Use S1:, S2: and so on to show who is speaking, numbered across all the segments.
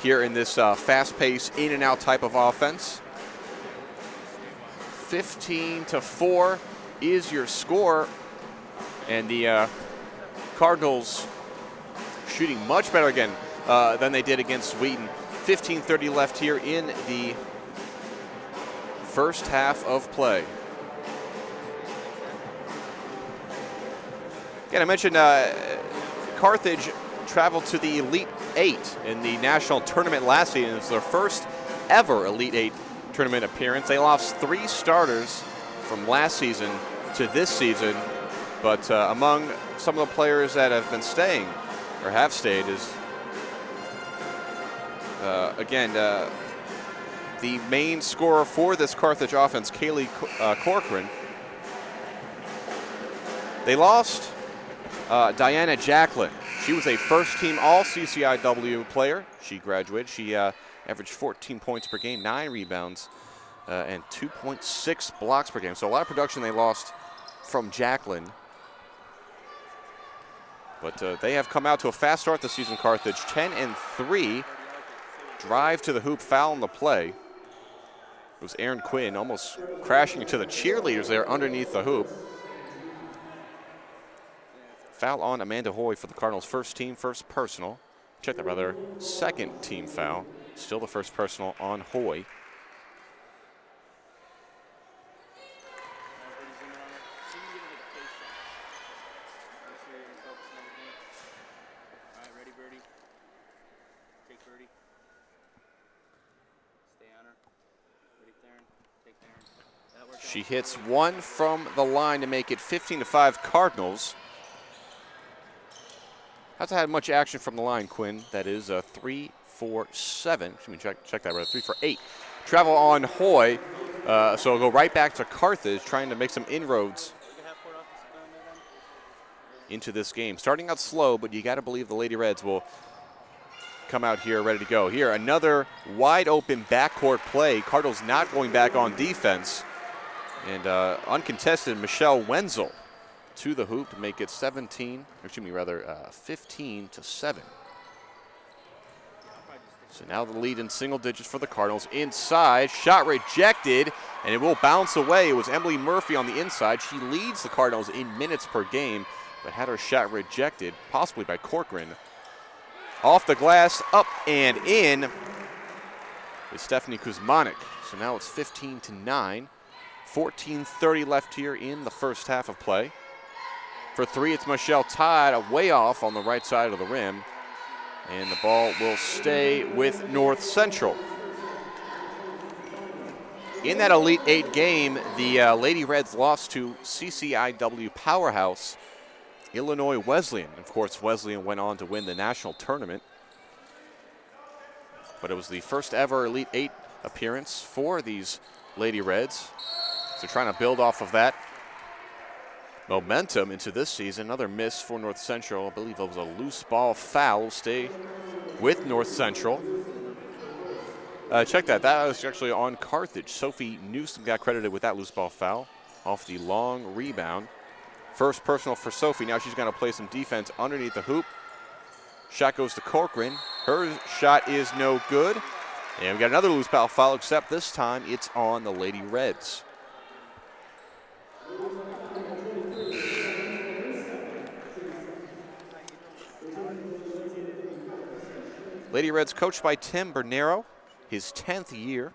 S1: here in this fast-paced, in-and-out type of offense. 15-4 is your score, and the Cardinals shooting much better again than they did against Wheaton. 15:30 left here in the first half of play. Again, I mentioned Carthage traveled to the Elite Eight in the national tournament last season. It's their first ever Elite Eight tournament appearance. They lost 3 starters from last season to this season, but among some of the players that have been staying or have stayed is, again, the main scorer for this Carthage offense, Kaylee Corcoran. They lost Diana Jacklin. She was a first-team All-CCIW player. She graduated. She averaged 14 points per game, 9 rebounds, and 2.6 blocks per game. So a lot of production they lost from Jacklin. But they have come out to a fast start this season, Carthage. 10-3. Drive to the hoop, foul in the play. It was Aaron Quinn almost crashing into the cheerleaders there underneath the hoop. Foul on Amanda Hoy for the Cardinals' first team, first personal. Check that, rather, second team foul. Still the first personal on Hoy. She hits one from the line to make it 15-5 Cardinals. Hasn't had much action from the line, Quinn. That is a 3 for 7. Let me check that right. 3 for 8. Travel on Hoy. So we'll go right back to Carthage, trying to make some inroads into this game. Starting out slow, but you got to believe the Lady Reds will come out here ready to go. Here, another wide open backcourt play. Cardinals not going back on defense. And uncontested, Michelle Wenzel to the hoop to make it 15-7. So now the lead in single digits for the Cardinals. Inside, shot rejected, and it will bounce away. It was Emily Murphy on the inside. She leads the Cardinals in minutes per game, but had her shot rejected, possibly by Corcoran. Off the glass, up and in is Stephanie Kuzmanik. So now it's 15-9. 14:30 left here in the first half of play. For 3, it's Michelle Todd, way off on the right side of the rim. And the ball will stay with North Central. In that Elite Eight game, the Lady Reds lost to CCIW powerhouse Illinois Wesleyan. Of course, Wesleyan went on to win the national tournament. But it was the first ever Elite Eight appearance for these Lady Reds. So trying to build off of that momentum into this season. Another miss for North Central. I believe it was a loose ball foul. Stay with North Central. Check that. That was actually on Carthage. Sophie Newsom got credited with that loose ball foul off the long rebound. First personal for Sophie. Now she's going to play some defense underneath the hoop. Shot goes to Corcoran. Her shot is no good. And we got another loose ball foul, except this time it's on the Lady Reds. Lady Reds coached by Tim Bernero, his 10th year.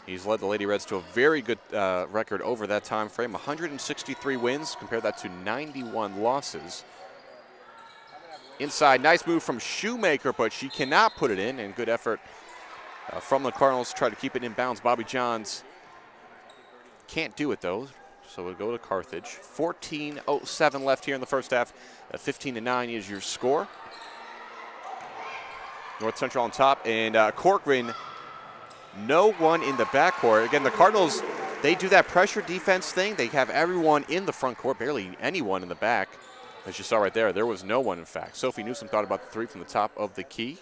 S1: He's led the Lady Reds to a very good record over that time frame. 163 wins, compare that to 91 losses. Inside, nice move from Shoemaker, but she cannot put it in, and good effort from the Cardinals to try to keep it in bounds. Bobby Johns can't do it, though, so we'll go to Carthage. 14:07 left here in the first half. 15-9 is your score. North Central on top, and Corcoran, no one in the backcourt. Again, the Cardinals, they do that pressure defense thing. They have everyone in the front court, barely anyone in the back. As you saw right there, there was no one, in fact. Sophie Newsom thought about the 3 from the top of the key.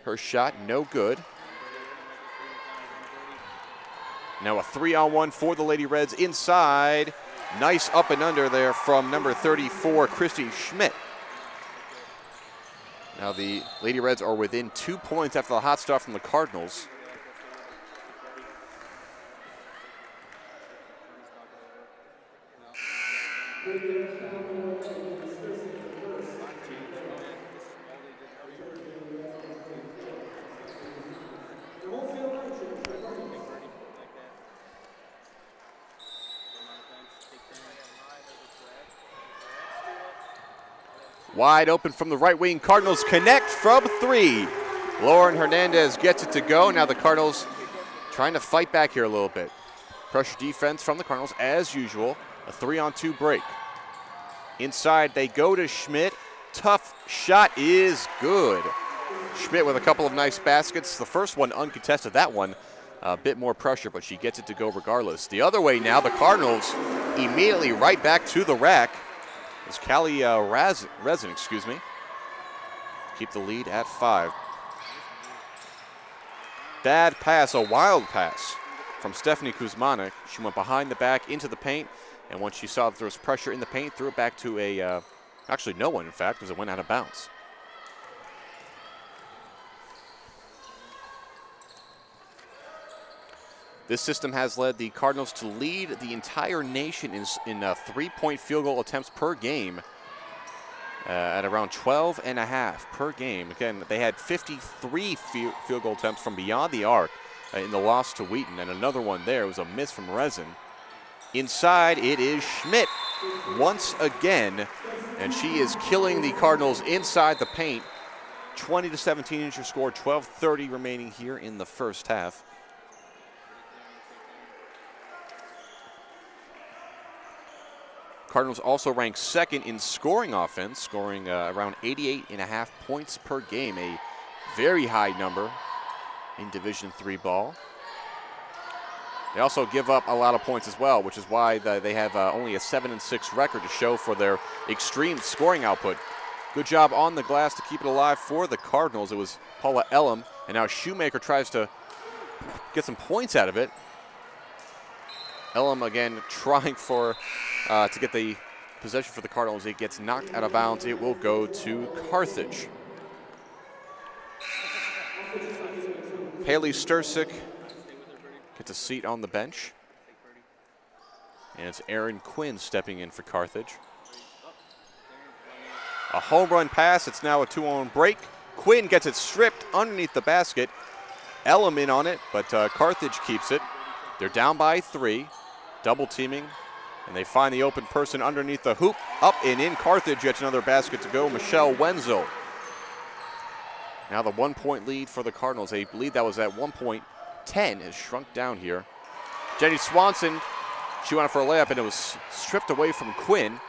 S1: Her shot, no good. Now a 3-on-1 for the Lady Reds inside. Nice up and under there from number 34, Christy Schmidt. Now the Lady Reds are within 2 points after the hot start from the Cardinals. Wide open from the right wing. Cardinals connect from 3. Lauren Hernandez gets it to go. Now the Cardinals trying to fight back here a little bit. Pressure defense from the Cardinals as usual. A 3-on-2 break. Inside they go to Schmidt. Tough shot is good. Schmidt with a couple of nice baskets. The first one uncontested. That one a bit more pressure, but she gets it to go regardless. The other way now, the Cardinals immediately right back to the rack. It's Callie Resin, excuse me. Keep the lead at 5. Bad pass, a wild pass from Stephanie Kuzmanek. She went behind the back into the paint, and once she saw that there was pressure in the paint, threw it back to actually no one, in fact, because it went out of bounds. This system has led the Cardinals to lead the entire nation in 3-point field goal attempts per game at around 12.5 per game. Again, they had 53 field goal attempts from beyond the arc in the loss to Wheaton, and another one there was a miss from Resin. Inside, it is Schmidt once again, and she is killing the Cardinals inside the paint. 20-17 is your score, 12:30 remaining here in the first half. Cardinals also rank second in scoring offense, scoring around 88.5 points per game, a very high number in Division III ball. They also give up a lot of points as well, which is why they have only a 7-6 record to show for their extreme scoring output. Good job on the glass to keep it alive for the Cardinals. It was Paula Elam, and now Shoemaker tries to get some points out of it. Elam again trying to get the possession for the Cardinals. It gets knocked out of bounds. It will go to Carthage. Haley Stursick gets a seat on the bench. And it's Erin Quinn stepping in for Carthage. A home run pass. It's now a 2-on break. Quinn gets it stripped underneath the basket. Elam in on it, but Carthage keeps it. They're down by 3. Double teaming, and they find the open person underneath the hoop. Up and in. Carthage gets another basket to go. Michelle Wenzel. Now the 1-point lead for the Cardinals. A lead that was at 1 point 10 has shrunk down here. Jenny Swanson, she went for a layup, and it was stripped away from Quinn.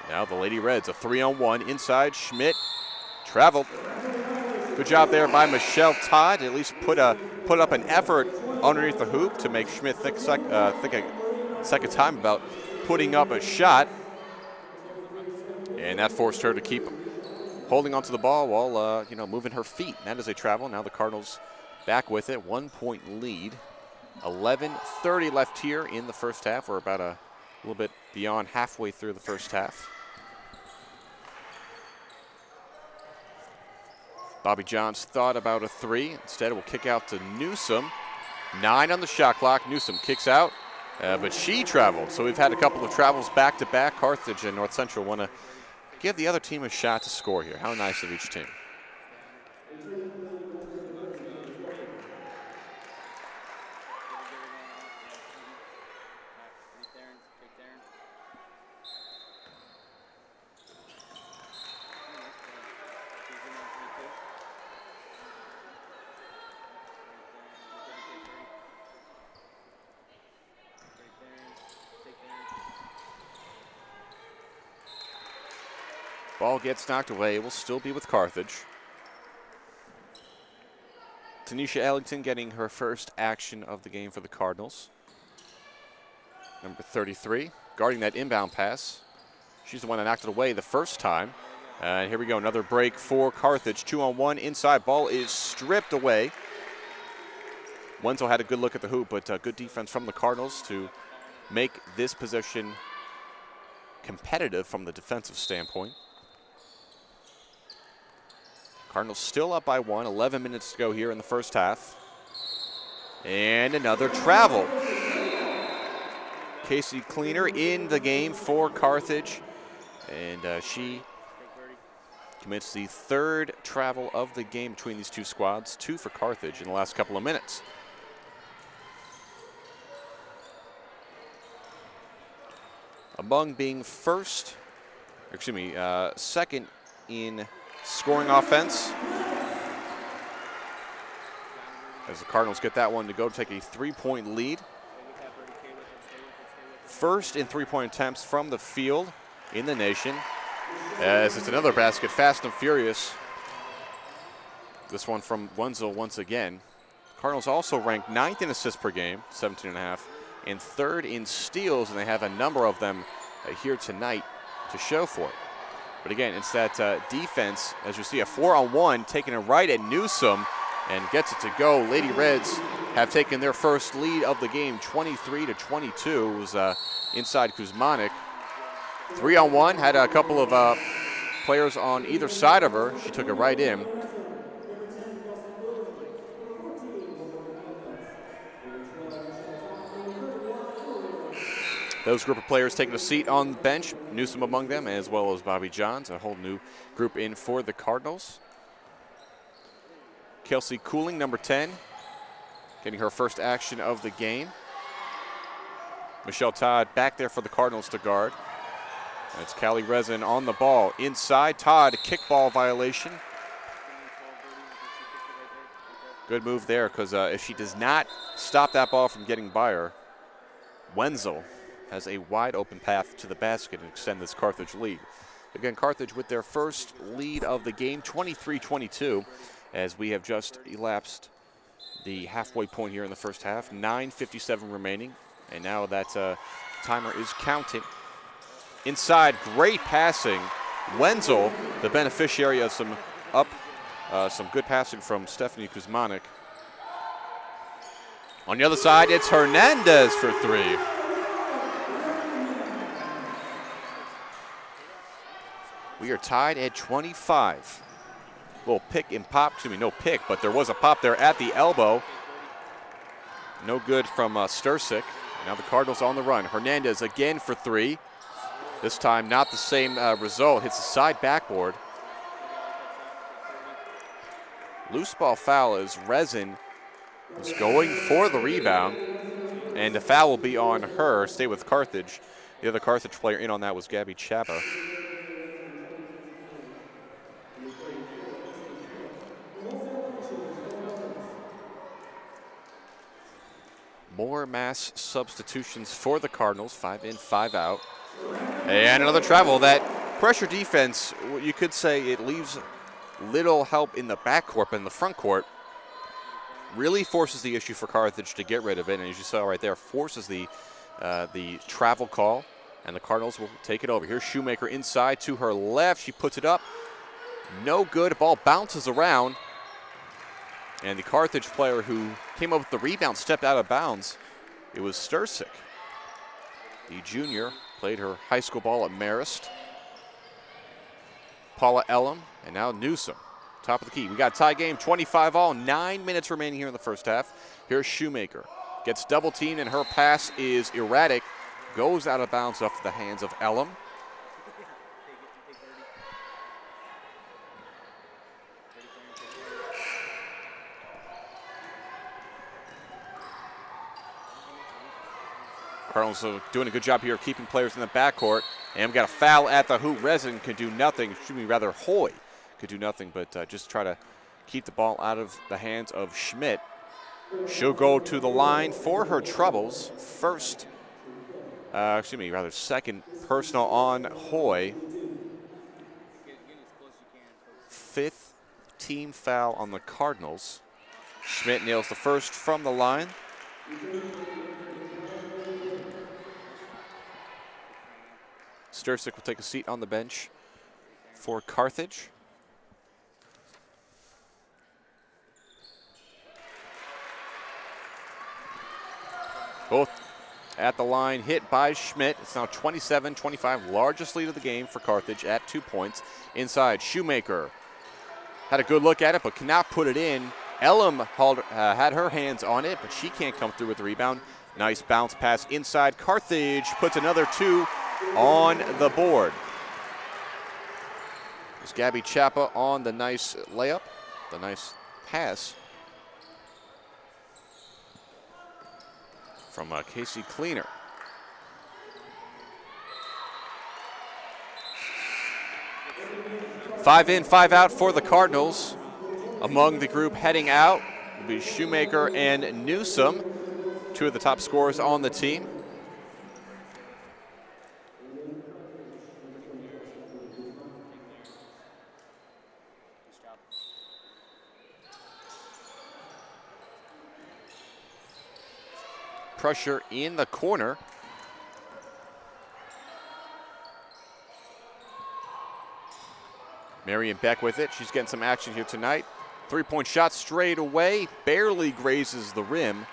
S1: Now the Lady Reds, a 3-on-1 inside. Schmidt traveled. Good job there by Michelle Todd. At least put up an effort underneath the hoop to make Schmidt think a second time about putting up a shot. And that forced her to keep holding onto the ball while moving her feet. That is a travel. Now the Cardinals back with it. 1-point lead. 11:30 left here in the first half. We're about a little bit beyond halfway through the first half. Bobby Johns thought about a 3. Instead, we'll kick out to Newsom. 9 on the shot clock. Newsom kicks out, but she traveled. So we've had a couple of travels back-to-back. Carthage and North Central want to give the other team a shot to score here. How nice of each team. Ball gets knocked away. It will still be with Carthage. Tanisha Ellington getting her first action of the game for the Cardinals. Number 33, guarding that inbound pass. She's the one that knocked it away the first time. And here we go, another break for Carthage. 2-on-1 inside. Ball is stripped away. Wenzel had a good look at the hoop, but good defense from the Cardinals to make this possession competitive from the defensive standpoint. Cardinals still up by 1, 11 minutes to go here in the first half. And another travel. Casey Cleaner in the game for Carthage, and she commits the third travel of the game between these two squads, 2 for Carthage in the last couple of minutes. Among being second in scoring offense, as the Cardinals get that one to go to take a 3-point lead. First in 3-point attempts from the field in the nation, as it's another basket, fast and furious. This one from Wenzel once again. Cardinals also ranked 9th in assists per game, 17.5, and 3rd in steals, and they have a number of them here tonight to show for it. But again, it's that defense, as you see, a 4-on-1 taking it right at Newsom and gets it to go. Lady Reds have taken their first lead of the game, 23-22. It was inside Kuzmanik. 3-on-1, had a couple of players on either side of her. She took it right in. Those group of players taking a seat on the bench, Newsom among them, as well as Bobby Johns, a whole new group in for the Cardinals. Kelsey Cooling, number 10, getting her first action of the game. Michelle Todd back there for the Cardinals to guard. That's Callie Resin on the ball. Inside, Todd, kickball violation. Good move there, because if she does not stop that ball from getting by her, Wenzel has a wide open path to the basket and extend this Carthage lead. Again, Carthage with their first lead of the game, 23-22, as we have just elapsed the halfway point here in the first half. 9:57 remaining, and now that timer is counting. Inside, great passing. Wenzel, the beneficiary of some good passing from Stephanie Kuzmanik. On the other side, it's Hernandez for 3. We are tied at 25. Little pick and pop, no pick, but there was a pop there at the elbow. No good from Stursick. Now the Cardinals on the run. Hernandez again for 3. This time not the same result. Hits the side backboard. Loose ball foul as Resin was going for the rebound. And the foul will be on her. Stay with Carthage. The other Carthage player in on that was Gabby Chapa. More mass substitutions for the Cardinals, 5 in, 5 out. And another travel. That pressure defense, you could say it leaves little help in the backcourt, but in the front court, really forces the issue for Carthage to get rid of it. And as you saw right there, forces the travel call, and the Cardinals will take it over. Here's Shoemaker inside to her left. She puts it up. No good. Ball bounces around. And the Carthage player who came up with the rebound stepped out of bounds. It was Stursick. The junior played her high school ball at Marist. Paula Elam, and now Newsom. Top of the key. We got a tie game, 25 all, 9 minutes remaining here in the first half. Here's Shoemaker. Gets double teamed, and her pass is erratic. Goes out of bounds off the hands of Elam. Cardinals are doing a good job here of keeping players in the backcourt. And we got a foul at the hoop. Resin can do nothing. Should be rather Hoy could do nothing but just try to keep the ball out of the hands of Schmidt. She'll go to the line for her troubles. Second personal on Hoy. 5th team foul on the Cardinals. Schmidt nails the first from the line. Stursick will take a seat on the bench for Carthage. Both at the line, hit by Schmidt. It's now 27-25, largest lead of the game for Carthage at 2 points. Inside, Shoemaker. had a good look at it, but cannot put it in. Elam had her hands on it, but she can't come through with the rebound. Nice bounce pass inside. Carthage puts another 2 on the board. It's Gabby Chapa on the nice layup, the nice pass from Casey Cleaner. Five in, 5 out for the Cardinals. Among the group heading out will be Shoemaker and Newsom, 2 of the top scorers on the team. Pressure in the corner. Marion Beck with it. She's getting some action here tonight. 3-point shot straight away. Barely grazes the rim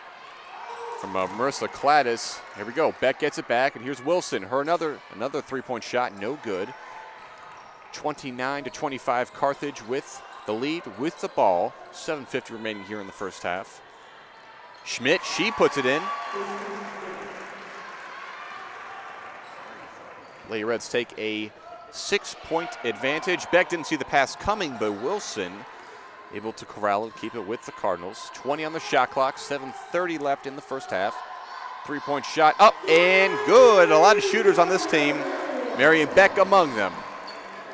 S1: from Marissa Cladis. Here we go. Beck gets it back, and here's Wilson. Her another 3-point shot, no good. 29-25 Carthage with the lead with the ball. 7:50 remaining here in the first half. Schmidt, she puts it in. Lady Reds take a 6-point advantage. Beck didn't see the pass coming, but Wilson able to corral it, keep it with the Cardinals. 20 on the shot clock, 7:30 left in the first half. 3-point shot up and good. A lot of shooters on this team. Marion Beck among them.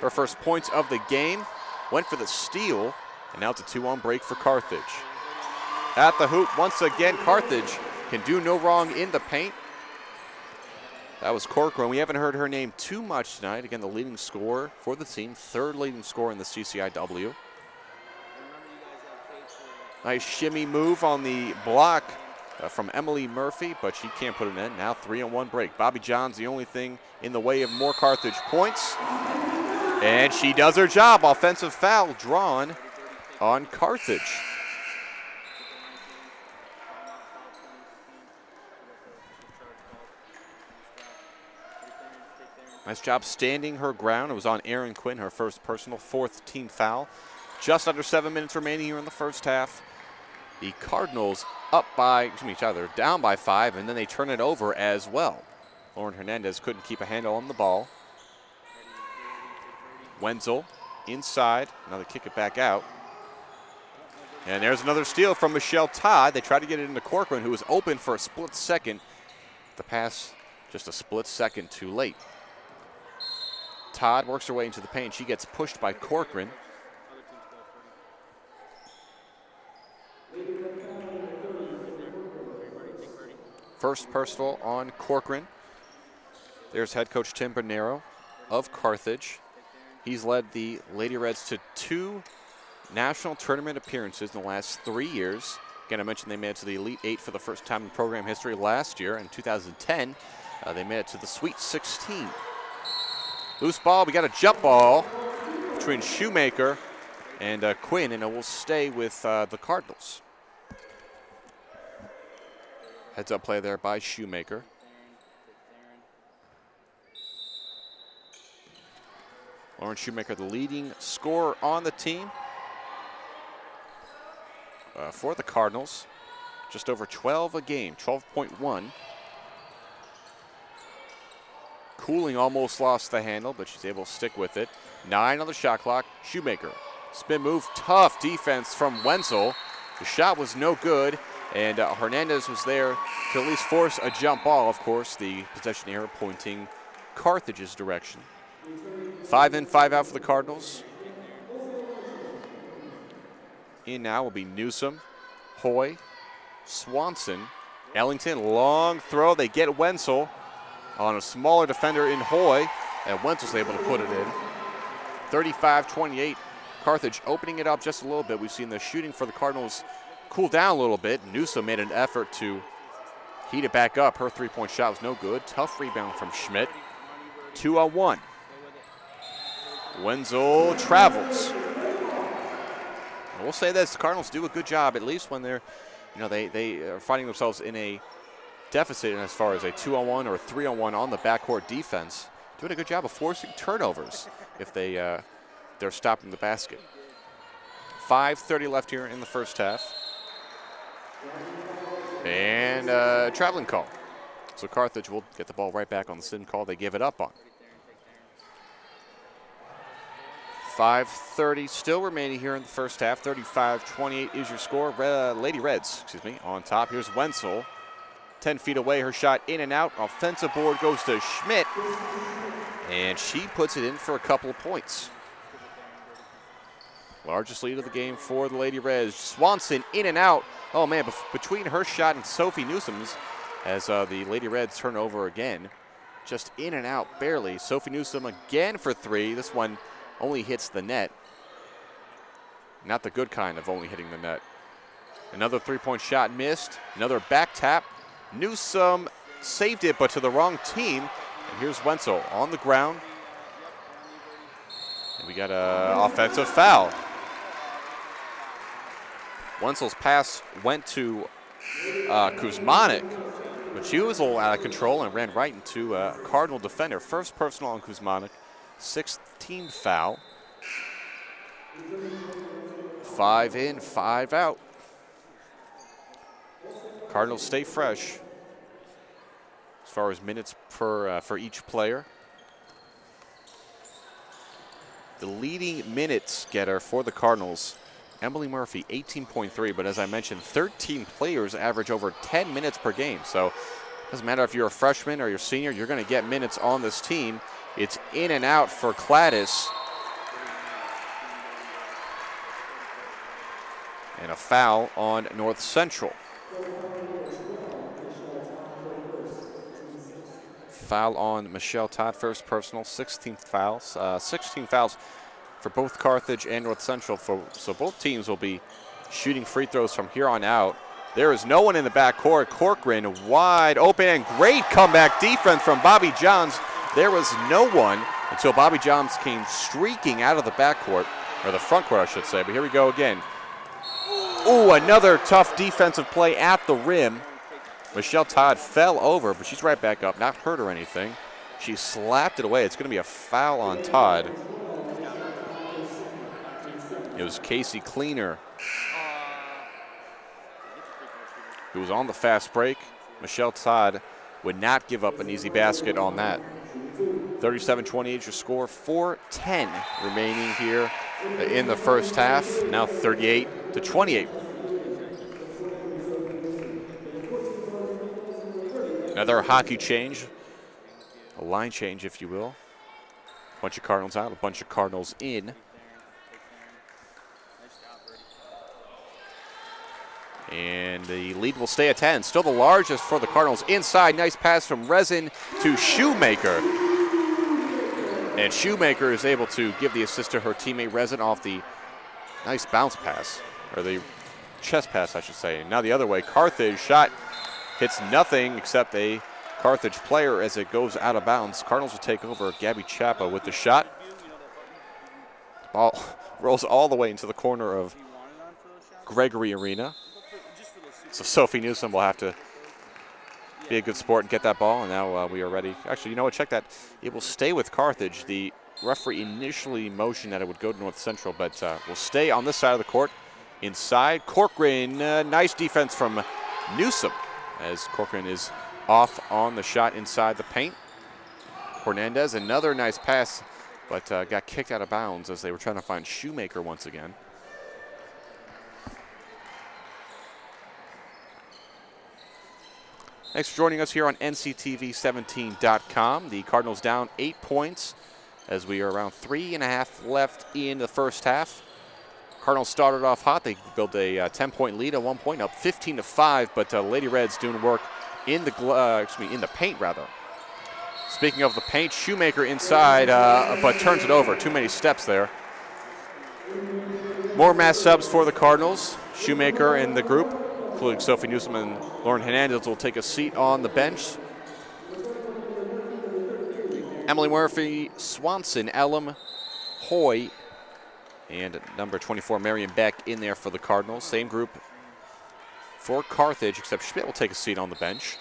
S1: Her first points of the game. Went for the steal, and now it's a 2-on break for Carthage. At the hoop, once again, Carthage can do no wrong in the paint. That was Corcoran. We haven't heard her name too much tonight. Again, the leading scorer for the team, 3rd leading scorer in the CCIW. Nice shimmy move on the block from Emily Murphy, but she can't put it in. Now 3-on-1 break. Bobby John's the only thing in the way of more Carthage points. And she does her job. Offensive foul drawn on Carthage. Nice job standing her ground. It was on Erin Quinn, her first personal, 4th team foul. Just under 7 minutes remaining here in the first half. The Cardinals down by 5, and then they turn it over as well. Lauren Hernandez couldn't keep a handle on the ball. Wenzel inside, another kick it back out. And there's another steal from Michelle Todd. They tried to get it into Corcoran, who was open for a split second. The pass just a split second too late. Todd works her way into the paint. She gets pushed by Corcoran. First personal on Corcoran. There's head coach Tim Bernero of Carthage. He's led the Lady Reds to 2 national tournament appearances in the last 3 years. Again, I mentioned they made it to the Elite 8 for the first time in program history last year. In 2010, they made it to the Sweet 16. Loose ball, we got a jump ball between Shoemaker and Quinn, and it will stay with the Cardinals. Heads up play there by Shoemaker. Lauren Shoemaker, the leading scorer on the team for the Cardinals. Just over 12 a game, 12.1. Cooling almost lost the handle, but she's able to stick with it. 9 on the shot clock. Shoemaker, spin move, tough defense from Wenzel. The shot was no good, and Hernandez was there to at least force a jump ball. Of course, the possession error pointing Carthage's direction. 5 in, 5 out for the Cardinals. In now will be Newsom, Hoy, Swanson, Ellington, long throw. They get Wenzel on a smaller defender in Hoy, and Wenzel's able to put it in. 35-28, Carthage opening it up just a little bit. We've seen the shooting for the Cardinals cool down a little bit. Newsom made an effort to heat it back up. Her 3-point shot was no good. Tough rebound from Schmidt. 2-on-1. Wenzel travels. And we'll say this, the Cardinals do a good job, at least when they're, they are finding themselves in a deficit as far as a 2-on-1 or a 3-on-1 on the backcourt defense. Doing a good job of forcing turnovers if they're stopping the basket. 5:30 left here in the first half. And traveling call. So Carthage will get the ball right back on the sin call they gave it up on. 5:30 still remaining here in the first half. 35-28 is your score. Lady Reds, excuse me, on top. Here's Wenzel. 10 feet away, her shot in and out. Offensive board goes to Schmidt. And she puts it in for a couple of points. Largest lead of the game for the Lady Reds. Swanson in and out. Oh, man, between her shot and Sophie Newsom's, as the Lady Reds turn over again. Just in and out, barely. Sophie Newsom again for three. This one only hits the net. Not the good kind of only hitting the net. Another three-point shot missed. Another back tap. Newsom saved it, but to the wrong team. And here's Wenzel on the ground. And we got an offensive foul. Wenzel's pass went to Kuzmanik, but she was a little out of control and ran right into a Cardinal defender. First personal on Kuzmanik. 6th team foul. 5 in, 5 out. Cardinals stay fresh as far as minutes for each player. The leading minutes getter for the Cardinals, Emily Murphy, 18.3. But as I mentioned, 13 players average over 10 minutes per game. So it doesn't matter if you're a freshman or you're a senior, you're going to get minutes on this team. It's in and out for Cladis. And a foul on North Central. Foul on Michelle Todd, first personal, 16th fouls. 16 fouls for both Carthage and North Central. So both teams will be shooting free throws from here on out. There is no one in the backcourt. Corcoran wide open and great comeback defense from Bobby Johns. There was no one until Bobby Johns came streaking out of the backcourt, or the front court, I should say. But here we go again. Ooh, another tough defensive play at the rim. Michelle Todd fell over, but she's right back up, not hurt or anything. She slapped it away. It's going to be a foul on Todd. It was Casey Cleaner who was on the fast break. Michelle Todd would not give up an easy basket on that. 37-28 is your score. 4:10 remaining here in the first half. Now 38-28. Another hockey change, a line change, if you will. A bunch of Cardinals out, a bunch of Cardinals in. And the lead will stay at 10. Still the largest for the Cardinals. Inside, nice pass from Resin to Shoemaker. And Shoemaker is able to give the assist to her teammate Resin off the nice bounce pass, or the chest pass, I should say. Now the other way, Carthage shot hits nothing except a Carthage player as it goes out of bounds. Cardinals will take over. Gabby Chapa with the shot. Ball rolls all the way into the corner of Gregory Arena. So Sophie Newsom will have to be a good sport and get that ball. And now we are ready. Actually, you know what? Check that. It will stay with Carthage. The referee initially motioned that it would go to North Central, but will stay on this side of the court. Inside, Corcoran, nice defense from Newsom as Corcoran is off on the shot inside the paint. Hernandez, another nice pass, but got kicked out of bounds as they were trying to find Shoemaker once again. Thanks for joining us here on NCTV17.com. The Cardinals down 8 points as we are around 3.5 left in the first half. Cardinals started off hot. They built a 10-point lead at one point, up 15-5. But Lady Reds doing work in the paint rather. Speaking of the paint, Shoemaker inside, but turns it over. Too many steps there. More mass subs for the Cardinals. Shoemaker in the group, including Sophie Newsom and Lauren Hernandez, will take a seat on the bench. Emily Murphy, Swanson, Elam, Hoy, and number 24, Marion Beck in there for the Cardinals. Same group for Carthage, except Schmidt will take a seat on the bench.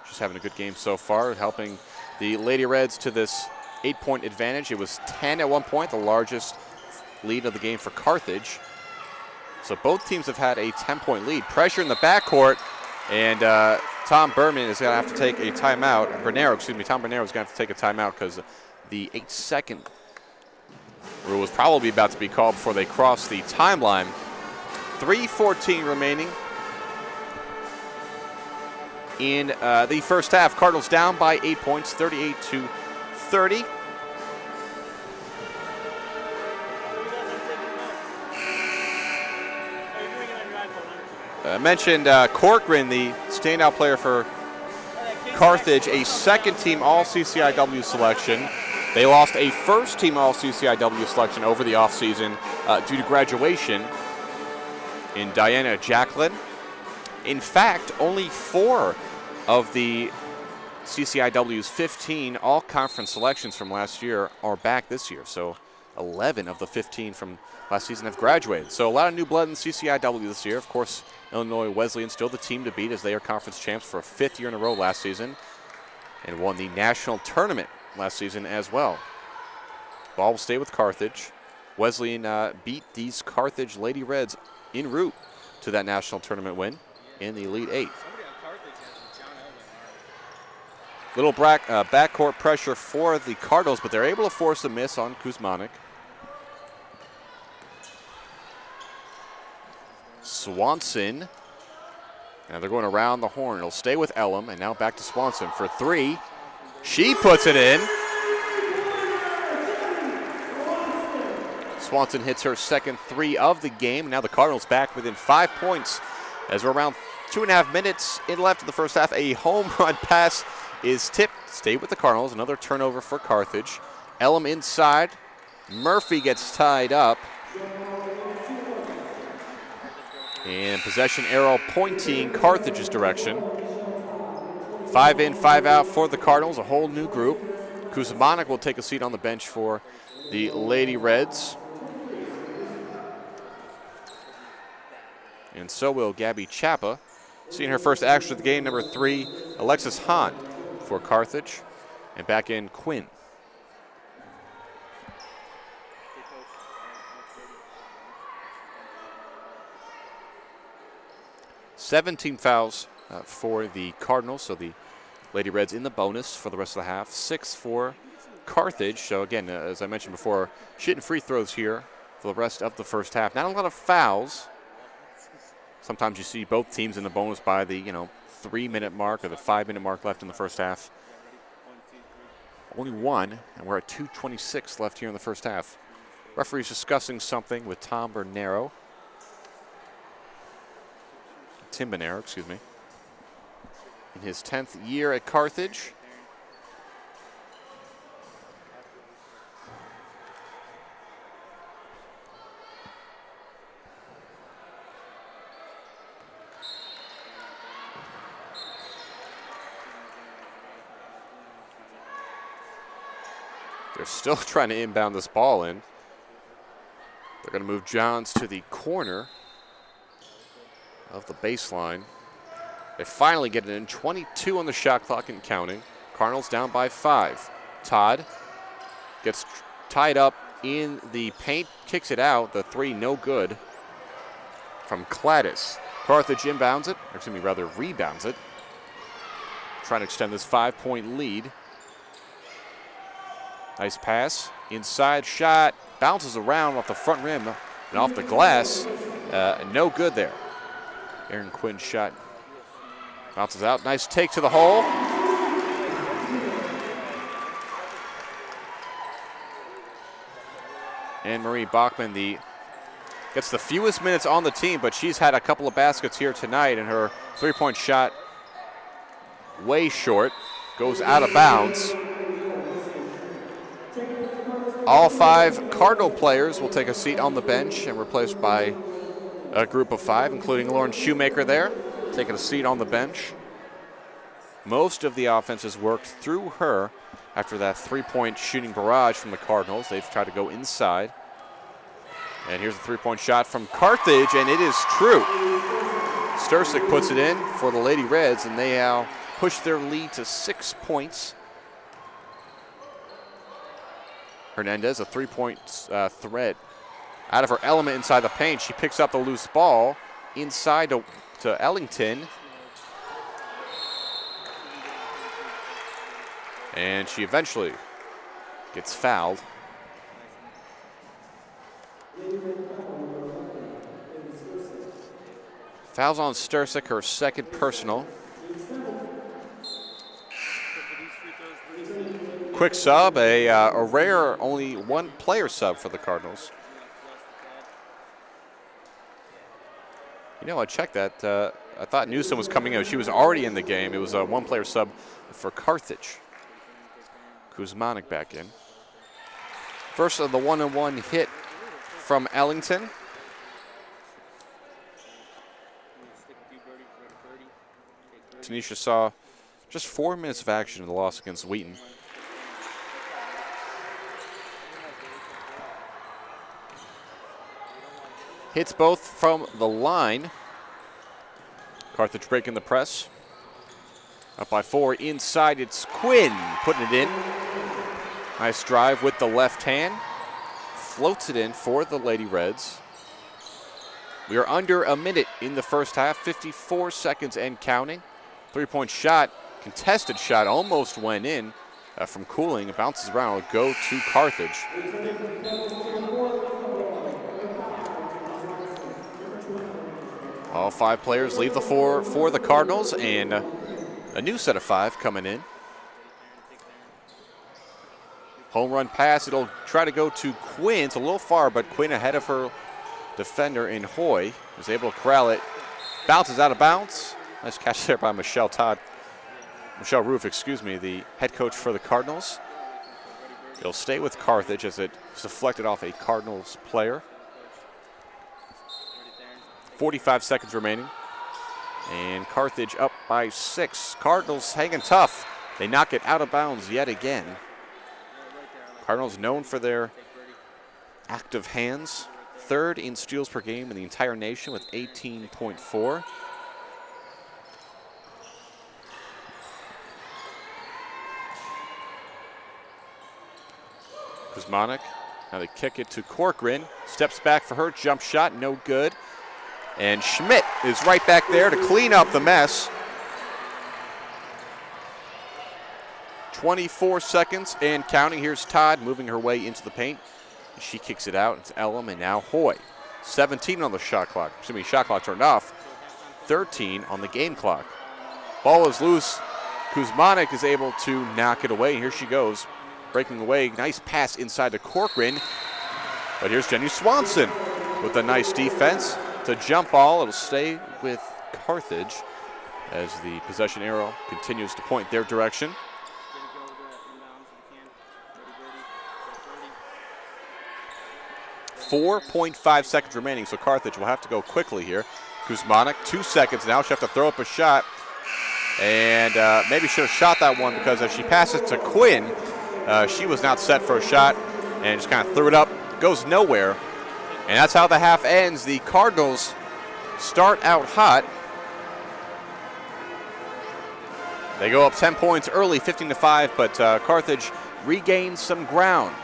S1: Just having a good game so far, helping the Lady Reds to this 8-point advantage. It was 10 at one point, the largest lead of the game for Carthage. So both teams have had a 10-point lead. Pressure in the backcourt, and Tom Berman is going to have to take a timeout. Tom Bernero is going to have to take a timeout because the 8-second rule was probably about to be called before they crossed the timeline. 3:14 remaining in the first half. Cardinals down by 8 points, 38-30. I mentioned Corcoran, the standout player for Carthage, a second-team All-CCIW selection. They lost a first-team All-CCIW selection over the offseason due to graduation in Diana Jacqueline. In fact, only 4 of the CCIW's 15 all-conference selections from last year are back this year. So 11 of the 15 from last season have graduated. So a lot of new blood in CCIW this year. Of course, Illinois Wesleyan still the team to beat as they are conference champs for a 5th year in a row last season and won the national tournament last season as well. Ball will stay with Carthage. Wesleyan beat these Carthage Lady Reds en route to that national tournament win in the Elite 8. Little backcourt pressure for the Cardinals, but they're able to force a miss on Kuzmanik. Swanson. Now they're going around the horn. It'll stay with Elam, and now back to Swanson for 3. She puts it in. Swanson hits her second 3 of the game. Now the Cardinals back within 5 points as we're around 2.5 minutes in left of the first half. A home run pass is tipped. Stay with the Cardinals. Another turnover for Carthage. Elam inside. Murphy gets tied up. And possession arrow pointing Carthage's direction. 5 in, 5 out for the Cardinals, a whole new group. Kuzmanik will take a seat on the bench for the Lady Reds. And so will Gabby Chappa. Seeing her first action of the game, number 3, Alexis Hahn for Carthage. And back in Quinn. Seventeen fouls for the Cardinals, so the Lady Reds in the bonus for the rest of the half. 6 for Carthage. So again, as I mentioned before, shooting free throws here for the rest of the first half. Not a lot of fouls. Sometimes you see both teams in the bonus by the 3-minute mark or the 5-minute mark left in the first half. Only 1, and we're at 2:26 left here in the first half. Referee's discussing something with Tom Bernero. Tim Bernero, excuse me. In his 10th year at Carthage. They're still trying to inbound this ball in. They're going to move Johns to the corner of the baseline. They finally get it in. 22 on the shot clock and counting. Cardinals down by 5. Todd gets tied up in the paint, kicks it out. The 3 no good from Cladis. Carthage inbounds it, or excuse me, rather rebounds it. Trying to extend this 5-point lead. Nice pass, inside shot, bounces around off the front rim and off the glass. No good there. Aaron Quinn's shot bounces out. Nice take to the hole. And Marie Bachman gets the fewest minutes on the team, but she's had a couple of baskets here tonight, and her 3-point shot way short, goes out of bounds. All 5 Cardinal players will take a seat on the bench and replaced by a group of 5, including Lauren Shoemaker there, taking a seat on the bench. Most of the offense has worked through her after that 3-point shooting barrage from the Cardinals. They've tried to go inside. And here's a 3-point shot from Carthage, and it is true. Stursik puts it in for the Lady Reds, and they now push their lead to 6 points. Hernandez, a 3-point threat out of her element inside the paint. She picks up the loose ball inside to Ellington. And she eventually gets fouled. Fouls on Stursik, her second personal. Quick sub, a rare only one player sub for the Cardinals. You know, I checked that. I thought Newsom was coming out. She was already in the game. It was a one-player sub for Carthage. Kuzmanik back in. First of the one-on-one hit from Ellington. Tanisha saw just 4 minutes of action in the loss against Wheaton. Hits both from the line. Carthage breaking the press. Up by 4 inside, it's Quinn putting it in. Nice drive with the left hand. Floats it in for the Lady Reds. We are under a minute in the first half, 54 seconds and counting. 3-point shot, contested shot, almost went in from Cooling. It bounces around, it'll go to Carthage. All 5 players leave the floor for the Cardinals, and a new set of 5 coming in. Home run pass, it'll try to go to Quinn. It's a little far, but Quinn ahead of her defender in Hoy is able to corral it. Bounces out of bounds. Nice catch there by Michelle Roof, excuse me, the head coach for the Cardinals. It'll stay with Carthage as it deflected off a Cardinals player. 45 seconds remaining. And Carthage up by 6. Cardinals hanging tough. They knock it out of bounds yet again. Cardinals known for their active hands. 3rd in steals per game in the entire nation with 18.4. Kuzmanik, now they kick it to Corcoran. Steps back for her, jump shot, no good. And Schmidt is right back there to clean up the mess. 24 seconds and counting. Here's Todd moving her way into the paint. She kicks it out. It's Elam and now Hoy. 17 on the shot clock. Excuse me, shot clock turned off. 13 on the game clock. Ball is loose. Kuzmanik is able to knock it away. Here she goes, breaking away. Nice pass inside to Corcoran. But here's Jenny Swanson with a nice defense. It's a jump ball. It'll stay with Carthage as the possession arrow continues to point their direction. 4.5 seconds remaining, so Carthage will have to go quickly here. Kuzmanik, 2 seconds now. She'll have to throw up a shot. And maybe should have shot that one, because as she passes to Quinn, she was not set for a shot and just kind of threw it up. Goes nowhere. And that's how the half ends. The Cardinals start out hot. They go up 10 points early, 15-5, but Carthage regains some ground.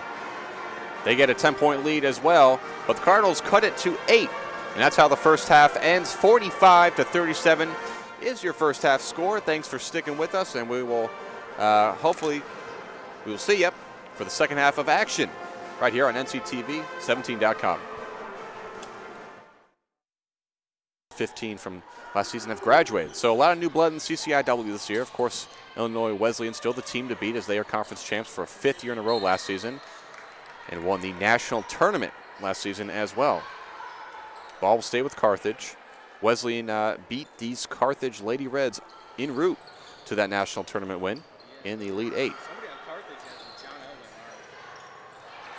S1: They get a 10-point lead as well, but the Cardinals cut it to 8. And that's how the first half ends. 45-37 is your first half score. Thanks for sticking with us, and we will hopefully we will see you for the second half of action right here on NCTV17.com. 15 from last season have graduated. So a lot of new blood in CCIW this year. Of course, Illinois Wesleyan still the team to beat as they are conference champs for a 5th year in a row last season and won the national tournament last season as well. Ball will stay with Carthage. Wesleyan beat these Carthage Lady Reds en route to that national tournament win in the Elite 8.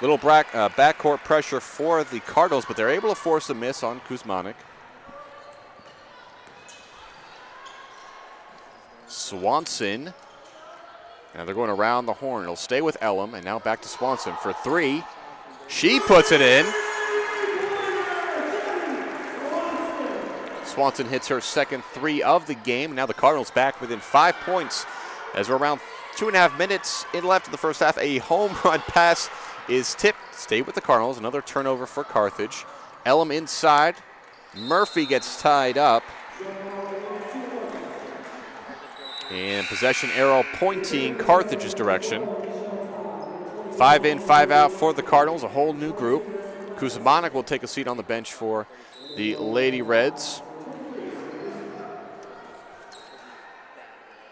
S1: Little backcourt pressure for the Cardinals, but they're able to force a miss on Kuzmanik. Swanson. Now they're going around the horn. It'll stay with Elam, and now back to Swanson for 3. She puts it in. Swanson hits her second 3 of the game. Now the Cardinals back within 5 points as we're around 2.5 minutes left in the first half. A home run pass is tipped. Stay with the Cardinals. Another turnover for Carthage. Elam inside. Murphy gets tied up. And possession arrow pointing Carthage's direction. 5 in, 5 out for the Cardinals, a whole new group. Kuzmanek will take a seat on the bench for the Lady Reds.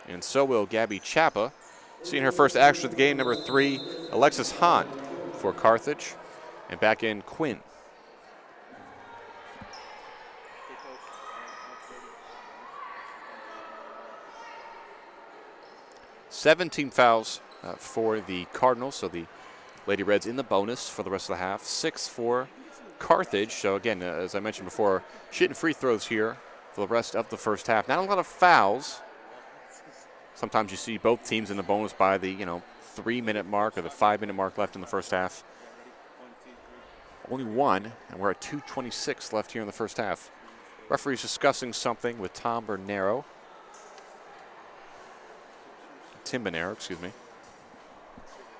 S1: And so will Gabby Chapa. Seeing her first action of the game, number 3, Alexis Hahn for Carthage. And back in Quinn. 17 fouls for the Cardinals, so the Lady Reds in the bonus for the rest of the half. 6 for Carthage. So again, as I mentioned before, shooting free throws here for the rest of the first half. Not a lot of fouls. Sometimes you see both teams in the bonus by the 3-minute mark or the 5-minute mark left in the first half. Only one, and we're at 2:26 left here in the first half. Referee's discussing something with Tim Bernero, excuse me.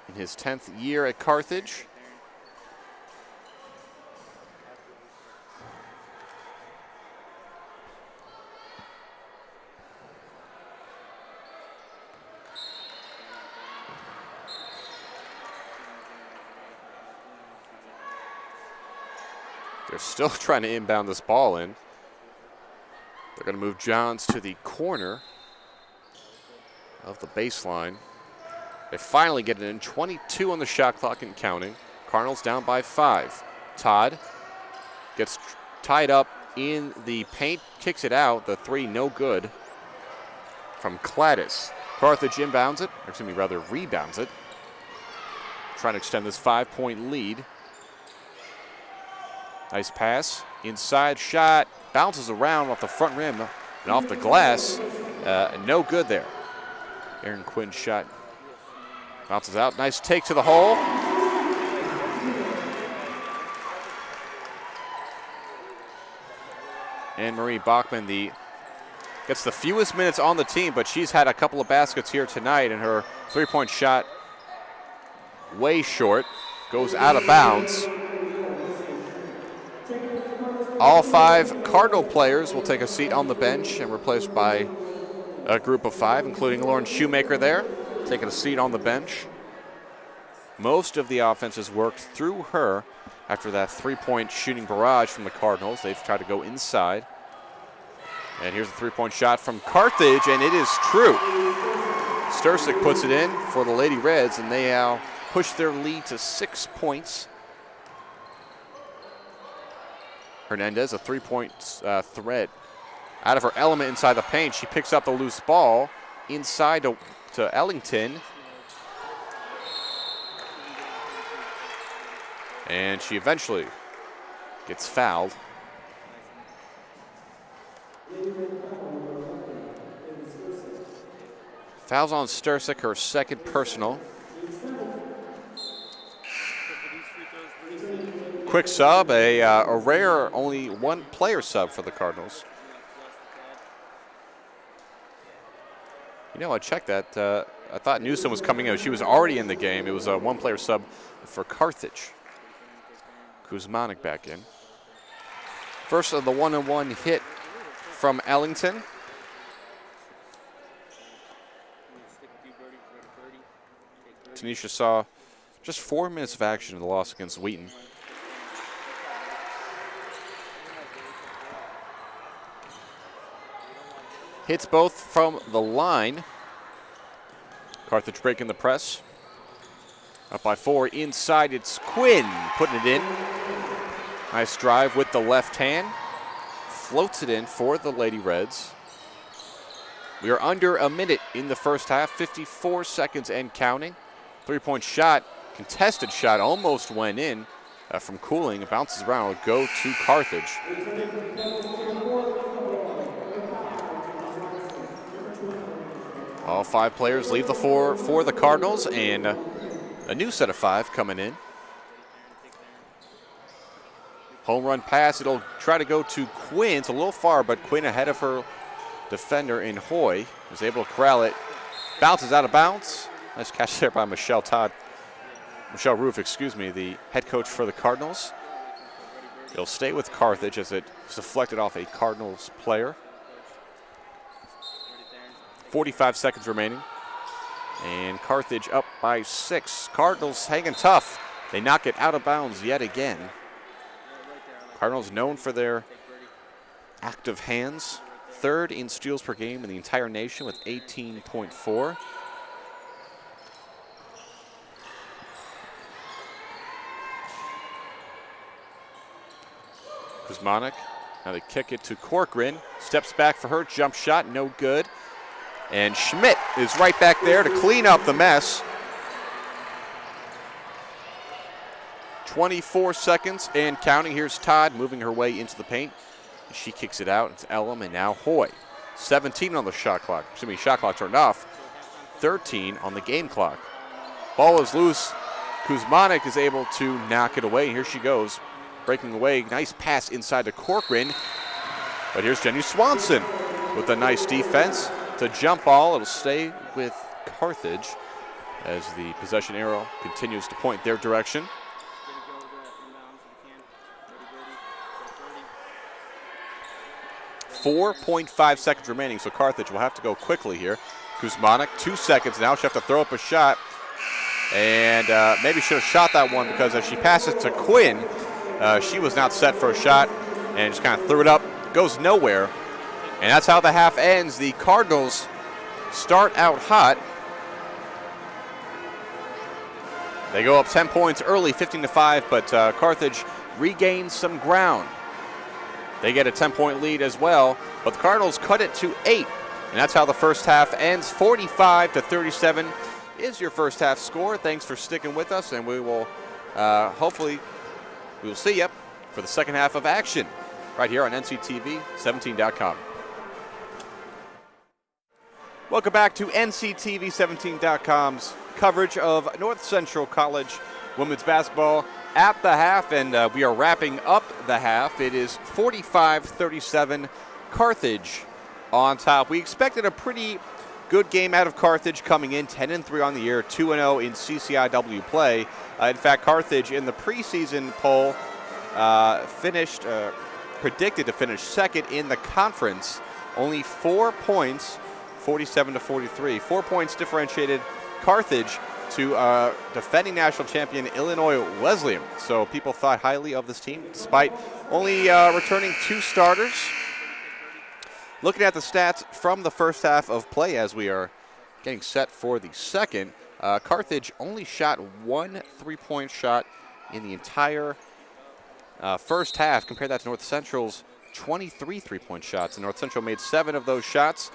S1: In his 10th year at Carthage. They're still trying to inbound this ball in. They're going to move Johns to the corner of the baseline. They finally get it in. 22 on the shot clock and counting. Cardinals down by 5. Todd gets tied up in the paint, kicks it out. The 3 no good from Cladis. Carthage inbounds it, or excuse me, rather rebounds it. Trying to extend this 5-point lead. Nice pass. Inside shot. Bounces around off the front rim and off the glass. No good there. Aaron Quinn's shot bounces out. Nice take to the hole. And Marie Bachman gets the fewest minutes on the team, but she's had a couple of baskets here tonight, and her 3-point shot way short. Goes out of bounds. All 5 Cardinal players will take a seat on the bench and replaced by a group of 5, including Lauren Shoemaker there, taking a seat on the bench. Most of the offense has worked through her after that 3-point shooting barrage from the Cardinals. They've tried to go inside. And here's a 3-point shot from Carthage, and it is true. Stursick puts it in for the Lady Reds, and they now push their lead to 6 points. Hernandez, a 3-point threat. Out of her element inside the paint, she picks up the loose ball inside to Ellington. And she eventually gets fouled. Fouls on Stursick, her second personal. Quick sub, a rare only 1-player sub for the Cardinals. I checked that. I thought Newsom was coming out. She was already in the game. It was a 1-player sub for Carthage. Kuzmanek back in. First of the 1-on-1 hit from Ellington. Tanisha saw just 4 minutes of action in the loss against Wheaton. Hits both from the line. Carthage breaking the press. Up by 4 inside, it's Quinn putting it in. Nice drive with the left hand. Floats it in for the Lady Reds. We are under a minute in the first half, 54 seconds and counting. 3-point shot, contested shot, almost went in from Cooling. It bounces around, it'll go to Carthage. All 5 players leave the floor for the Cardinals, and a new set of 5 coming in. Home run pass, it'll try to go to Quinn. It's a little far, but Quinn ahead of her defender in Hoy is able to corral it. Bounces out of bounds. Nice catch there by Michelle Todd. Michelle Roof, excuse me, the head coach for the Cardinals. It'll stay with Carthage as it deflected off a Cardinals player. 45 seconds remaining. And Carthage up by 6. Cardinals hanging tough. They knock it out of bounds yet again. Cardinals known for their active hands. 3rd in steals per game in the entire nation with 18.4. Kuzmanek, now they kick it to Corcoran. Steps back for her, jump shot, no good. And Schmidt is right back there to clean up the mess. 24 seconds and counting. Here's Todd moving her way into the paint. She kicks it out. It's Elam and now Hoy. 17 on the shot clock. Excuse me, shot clock turned off. 13 on the game clock. Ball is loose. Kuzmanek is able to knock it away. Here she goes. Breaking away. Nice pass inside to Corcoran. But here's Jenny Swanson with a nice defense. It's a jump ball. It'll stay with Carthage as the possession arrow continues to point their direction. 4.5 seconds remaining, so Carthage will have to go quickly here. Kuzmanek, 2 seconds now. She'll have to throw up a shot. And maybe should have shot that one because as she passes to Quinn, she was not set for a shot and just kind of threw it up. Goes nowhere. And that's how the half ends. The Cardinals start out hot. They go up 10 points early, 15-5, but Carthage regains some ground. They get a 10-point lead as well, but the Cardinals cut it to 8. And that's how the first half ends. 45-37 is your first half score. Thanks for sticking with us, and we will hopefully we will see you for the second half of action right here on NCTV17.com. Welcome back to NCTV17.com's coverage of North Central College women's basketball at the half, and we are wrapping up the half. It is 45-37 Carthage on top. We expected a pretty good game out of Carthage coming in, 10-3 on the year, 2-0 in CCIW play. In fact, Carthage in the preseason poll predicted to finish second in the conference. Only 4 points, 47-43. 4 points differentiated Carthage to defending national champion Illinois Wesleyan. So people thought highly of this team despite only returning 2 starters. Looking at the stats from the first half of play as we are getting set for the second, Carthage only shot 1 3-point shot in the entire first half. Compare that to North Central's 23 3-point shots. And North Central made 7 of those shots.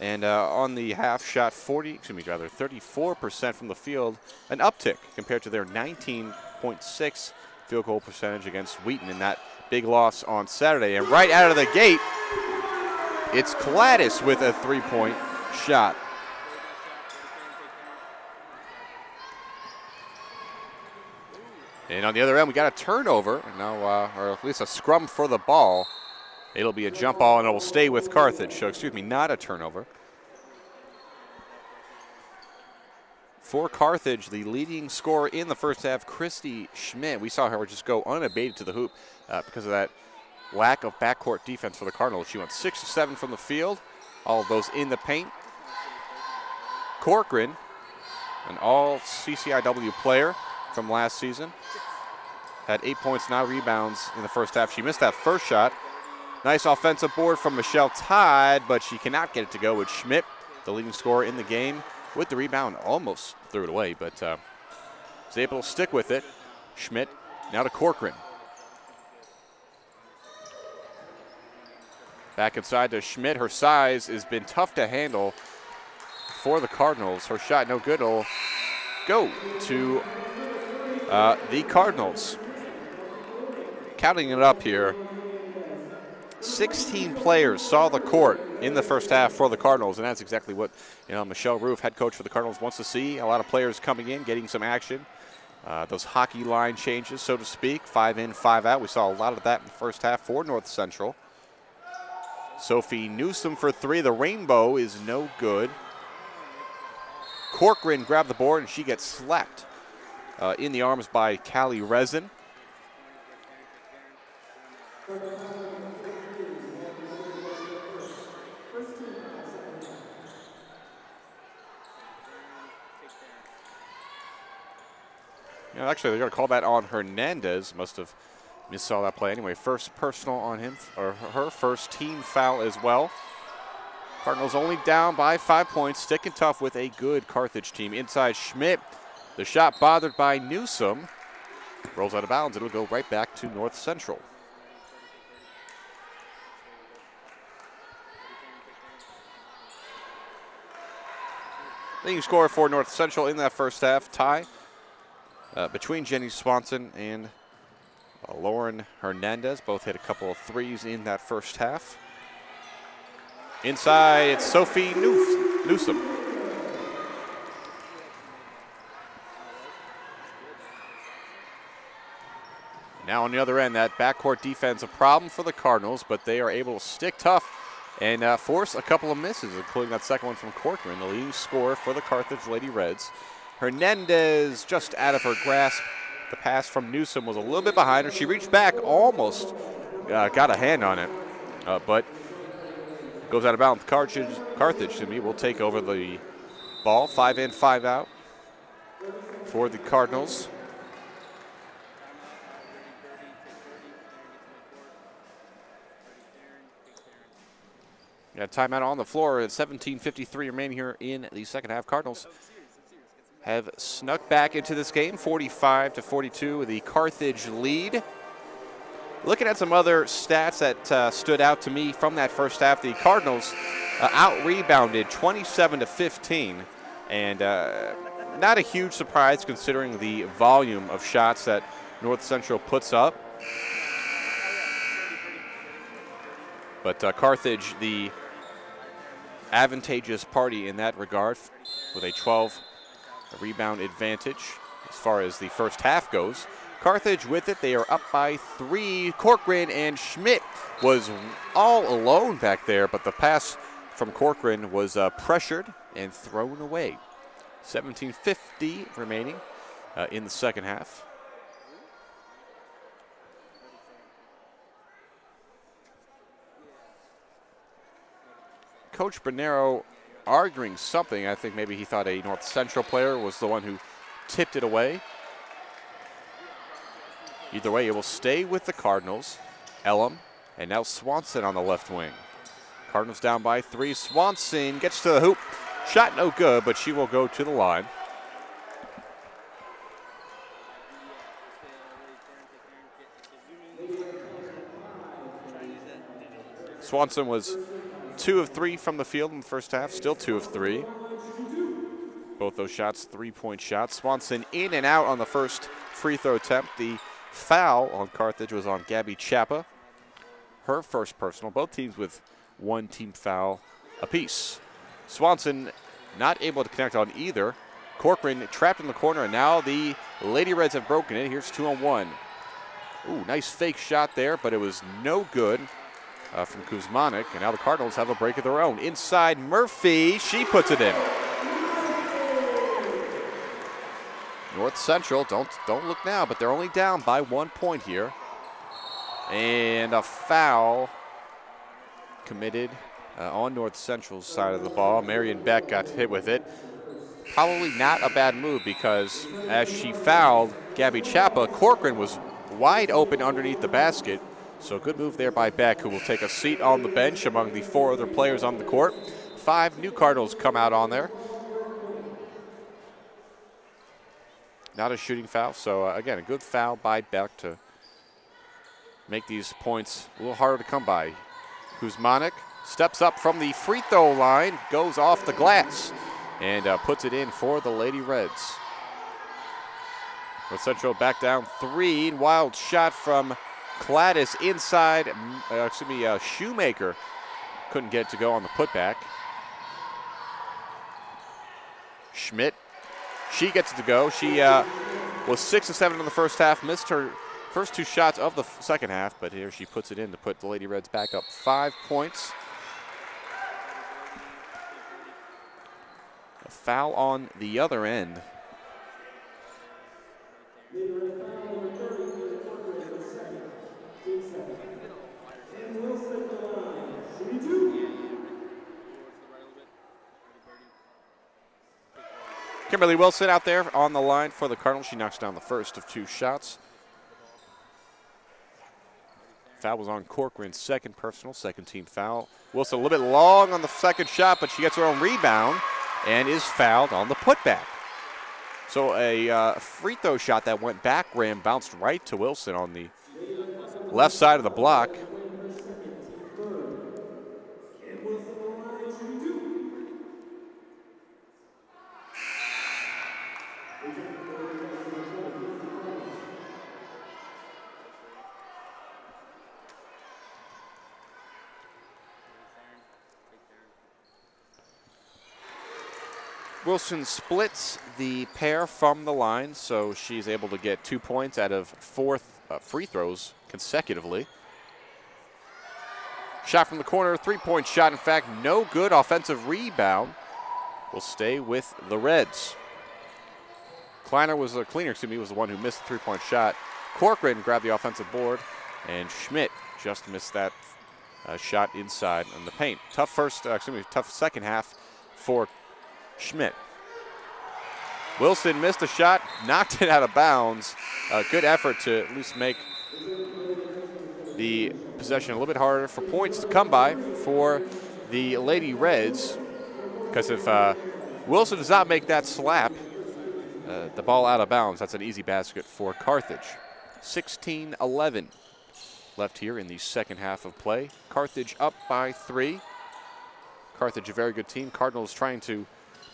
S1: And on the half, shot 34% from the field, an uptick compared to their 19.6 field goal percentage against Wheaton in that big loss on Saturday. And right out of the gate, it's Gladys with a 3-point shot. And on the other end, we got a turnover, now, or at least a scrum for the ball. It'll be a jump ball, and it will stay with Carthage. So, excuse me, not a turnover. For Carthage, the leading scorer in the first half, Christy Schmidt. We saw her just go unabated to the hoop because of that lack of backcourt defense for the Cardinals. She went 6 of 7 from the field, all of those in the paint. Corcoran, an all-CCIW player from last season, had 8 points, 9 rebounds in the first half. She missed that first shot. Nice offensive board from Michelle Todd, but she cannot get it to go with Schmidt, the leading scorer in the game, with the rebound. Almost threw it away, but was able to stick with it. Schmidt now to Corcoran. Back inside to Schmidt. Her size has been tough to handle for the Cardinals. Her shot no good. It'll go to the Cardinals. Counting it up here, 16 players saw the court in the first half for the Cardinals, and that's exactly what Michelle Roof, head coach for the Cardinals, wants to see. A lot of players coming in, getting some action. Those hockey line changes, so to speak, 5 in, 5 out. We saw a lot of that in the first half for North Central. Sophie Newsom for 3. The rainbow is no good. Corcoran grabbed the board, and she gets slapped in the arms by Callie Resin. Actually, they're going to call that on Hernandez. Must have missaw that play anyway. First personal on him, or her first team foul as well. Cardinals only down by 5 points, sticking tough with a good Carthage team. Inside Schmidt, the shot bothered by Newsom. Rolls out of bounds. It'll go right back to North Central. Leading scorer for North Central in that first half, tie between Jenny Swanson and Lauren Hernandez. Both hit a couple of threes in that first half. Inside, it's Sophie Newsom. Now on the other end, that backcourt defense a problem for the Cardinals, but they are able to stick tough and force a couple of misses, including that second one from Corcoran, the leading scorer for the Carthage Lady Reds. Hernandez just out of her grasp. The pass from Newsom was a little bit behind her. She reached back, almost got a hand on it, but goes out of bounds. Carthage to me will take over the ball. 5 in, 5 out for the Cardinals. Got timeout on the floor at 17:53 remaining here in the second half. Cardinals have snuck back into this game, 45-42, the Carthage lead. Looking at some other stats that stood out to me from that first half, the Cardinals out-rebounded 27-15, and not a huge surprise considering the volume of shots that North Central puts up. But Carthage, the advantageous party in that regard, with a 12 rebound advantage as far as the first half goes. Carthage with it, they are up by 3. Corcoran and Schmidt was all alone back there, but the pass from Corcoran was pressured and thrown away. 17:50 remaining in the second half. Coach Bernero arguing something. I think maybe he thought a North Central player was the one who tipped it away. Either way, it will stay with the Cardinals. Elam and now Swanson on the left wing. Cardinals down by 3. Swanson gets to the hoop. Shot no good, but she will go to the line. Swanson was 2 of 3 from the field in the first half, still 2 of 3. Both those shots, 3-point shots. Swanson in and out on the first free throw attempt. The foul on Carthage was on Gabby Chapa. Her first personal, both teams with 1 team foul apiece. Swanson not able to connect on either. Corcoran trapped in the corner, and now the Lady Reds have broken it. Here's 2-on-1. Ooh, nice fake shot there, but it was no good from Kuzmanik, and now the Cardinals have a break of their own. Inside Murphy, she puts it in. North Central, don't look now, but they're only down by 1 point here. And a foul committed on North Central's side of the ball. Marion Beck got hit with it. Probably not a bad move, because as she fouled Gabby Chapa, Corcoran was wide open underneath the basket. So good move there by Beck, who will take a seat on the bench among the 4 other players on the court. 5 new Cardinals come out on there. Not a shooting foul, so again, a good foul by Beck to make these points a little harder to come by. Kuzmanik steps up from the free throw line, goes off the glass, and puts it in for the Lady Reds. North Central back down 3. Wild shot from Cladis inside, Shoemaker couldn't get it to go on the putback. Schmidt, she gets it to go. She was 6 of 7 in the first half, missed her first 2 shots of the second half, but here she puts it in to put the Lady Reds back up 5 points. A foul on the other end. Kimberly Wilson out there on the line for the Cardinals. She knocks down the first of 2 shots. Foul was on Corcoran's second personal, second team foul. Wilson a little bit long on the second shot, but she gets her own rebound and is fouled on the putback. So a free throw shot that went back rim bounced right to Wilson on the left side of the block. Wilson splits the pair from the line, so she's able to get 2 points out of 4 free throws consecutively. Shot from the corner, 3-point shot. In fact, no good. Offensive rebound will stay with the Reds. Cleaner was the one who missed the 3-point shot. Corcoran grabbed the offensive board, and Schmidt just missed that shot inside in the paint. Tough second half for Schmidt. Wilson missed a shot, knocked it out of bounds. A good effort to at least make the possession a little bit harder for points to come by for the Lady Reds. Because if Wilson does not make that slap, the ball out of bounds, that's an easy basket for Carthage. 16-11 left here in the second half of play. Carthage up by 3. Carthage, a very good team. Cardinals trying to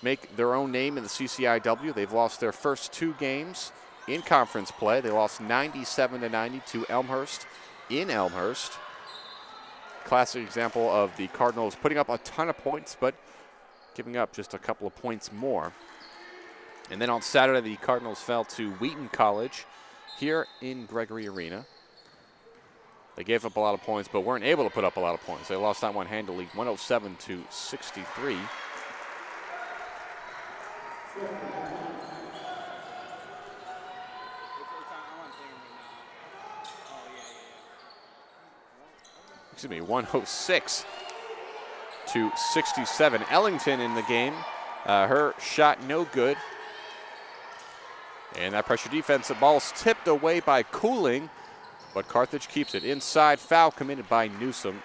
S1: make their own name in the CCIW. They've lost their first 2 games in conference play. They lost 97-90 to Elmhurst in Elmhurst. Classic example of the Cardinals putting up a ton of points, but giving up just a couple of points more. And then on Saturday, the Cardinals fell to Wheaton College here in Gregory Arena. They gave up a lot of points, but weren't able to put up a lot of points. They lost that one handily, 107-63. Excuse me, 106-67. Ellington in the game. Her shot no good. And that pressure defense, the ball's tipped away by Cooling, but Carthage keeps it. Inside, foul committed by Newsom.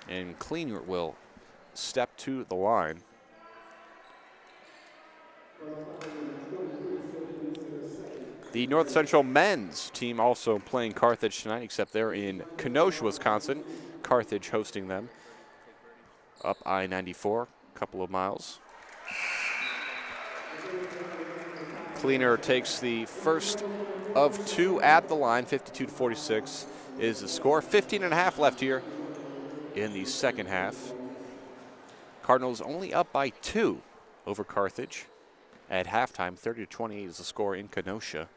S1: And Cleaner will step to the line. The North Central men's team also playing Carthage tonight, except they're in Kenosha, Wisconsin. Carthage hosting them up I-94, a couple of miles. Cleaner takes the first of 2 at the line, 52-46 is the score. 15.5 left here in the second half. Cardinals only up by 2 over Carthage at halftime. 30-28 is the score in Kenosha.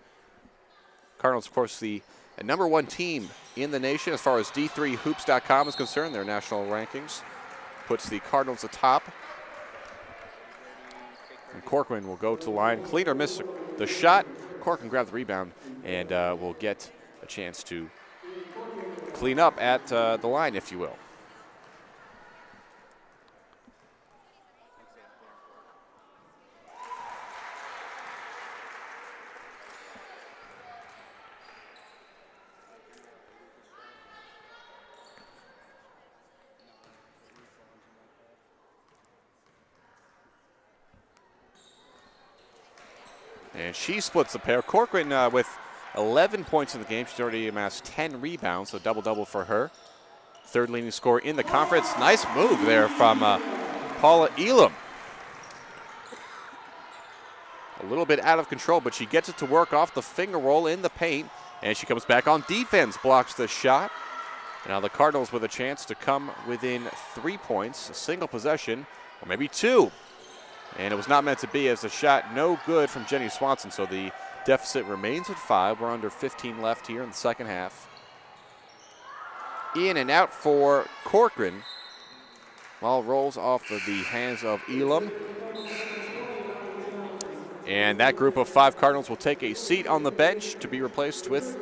S1: Cardinals, of course, the #1 team in the nation as far as D3Hoops.com is concerned. Their national rankings puts the Cardinals atop. And Corcoran will go to the line. Cleaner missed the shot. Corcoran grabbed the rebound and will get a chance to clean up at the line, if you will. And she splits the pair. Corcoran with 11 points in the game. She's already amassed 10 rebounds, so double-double for her. Third leading scorer in the conference. Nice move there from Paula Elam. A little bit out of control, but she gets it to work off the finger roll in the paint, and she comes back on defense, blocks the shot. Now the Cardinals with a chance to come within 3 points, a single possession, or maybe 2. And it was not meant to be as the shot no good from Jenny Swanson, so the deficit remains at 5. We're under 15 left here in the second half. In and out for Corcoran. Ball rolls off of the hands of Elam. And that group of 5 Cardinals will take a seat on the bench to be replaced with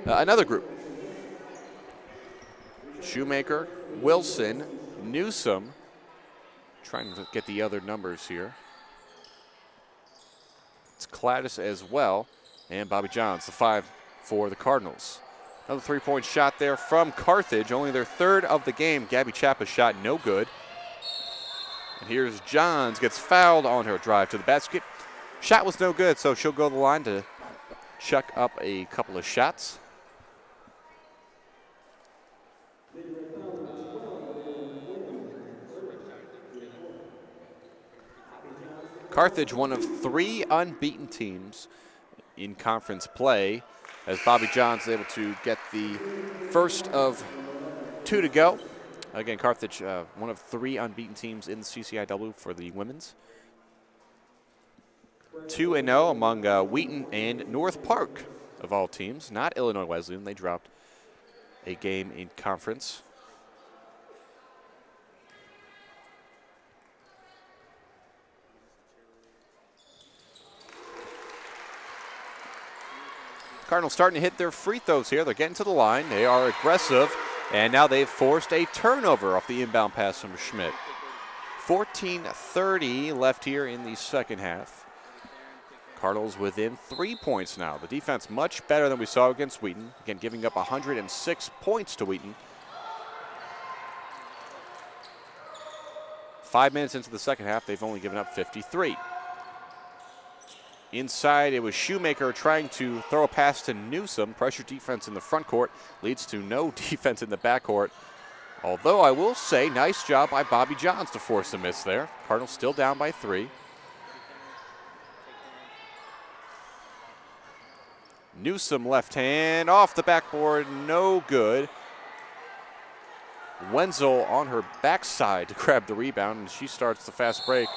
S1: another group. Shoemaker, Wilson, Newsom. Trying to get the other numbers here. It's Gladys as well. And Bobby Johns, the 5 for the Cardinals. Another three-point shot there from Carthage, only their third of the game. Gabby Chappa's shot no good. And here's Johns, gets fouled on her drive to the basket. Shot was no good, so she'll go to the line to chuck up a couple of shots. Carthage, one of 3 unbeaten teams in conference play, as Bobby Johns is able to get the first of 2 to go. Again, Carthage, one of 3 unbeaten teams in the CCIW for the women's. 2-0 among Wheaton and North Park, of all teams, not Illinois Wesleyan. They dropped a game in conference. Cardinals starting to hit their free throws here. They're getting to the line. They are aggressive, and now they've forced a turnover off the inbound pass from Schmidt. 14:30 left here in the second half. Cardinals within 3 points now. The defense much better than we saw against Wheaton. Again, giving up 106 points to Wheaton. 5 minutes into the second half, they've only given up 53. Inside, it was Shoemaker trying to throw a pass to Newsom. Pressure defense in the front court leads to no defense in the back court. Although I will say, nice job by Bobby Johns to force a miss there. Cardinals still down by 3. Newsom left hand off the backboard, no good. Wenzel on her backside to grab the rebound, and she starts the fast break.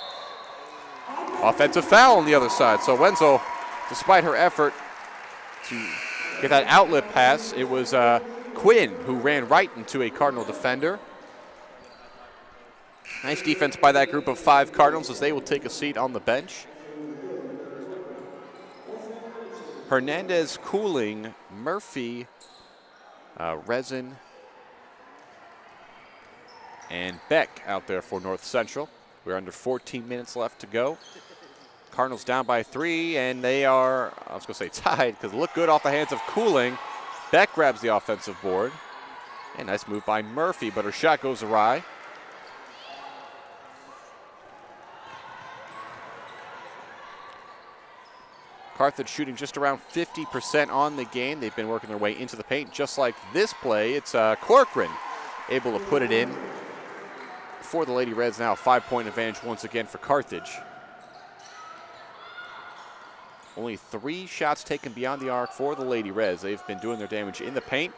S1: Offensive foul on the other side. So Wenzel, despite her effort to get that outlet pass, it was Quinn who ran right into a Cardinal defender. Nice defense by that group of 5 Cardinals as they will take a seat on the bench. Hernandez, Cooling, Murphy, Resin, and Beck out there for North Central. We're under 14 minutes left to go. Cardinals down by 3, and they are, I was going to say tied, because it looked good off the hands of Cooling. Beck grabs the offensive board. And nice move by Murphy, but her shot goes awry. Carthage shooting just around 50% on the game. They've been working their way into the paint. Just like this play, it's Corcoran able to put it in. For the Lady Reds now, 5-point advantage once again for Carthage. Only 3 shots taken beyond the arc for the Lady Reds. They've been doing their damage in the paint.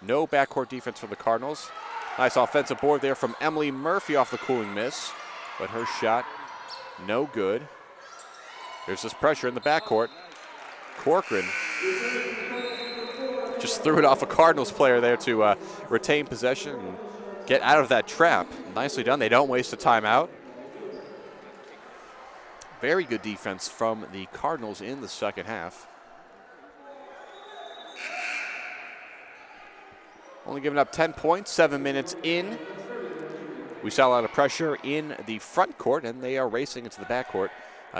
S1: No backcourt defense for the Cardinals. Nice offensive board there from Emily Murphy off the Cooling miss, but her shot no good. There's this pressure in the backcourt. Corcoran just threw it off a Cardinals player there to retain possession and get out of that trap. Nicely done. They don't waste a timeout. Very good defense from the Cardinals in the second half. Only giving up 10 points, 7 minutes in. We saw a lot of pressure in the front court, and they are racing into the back court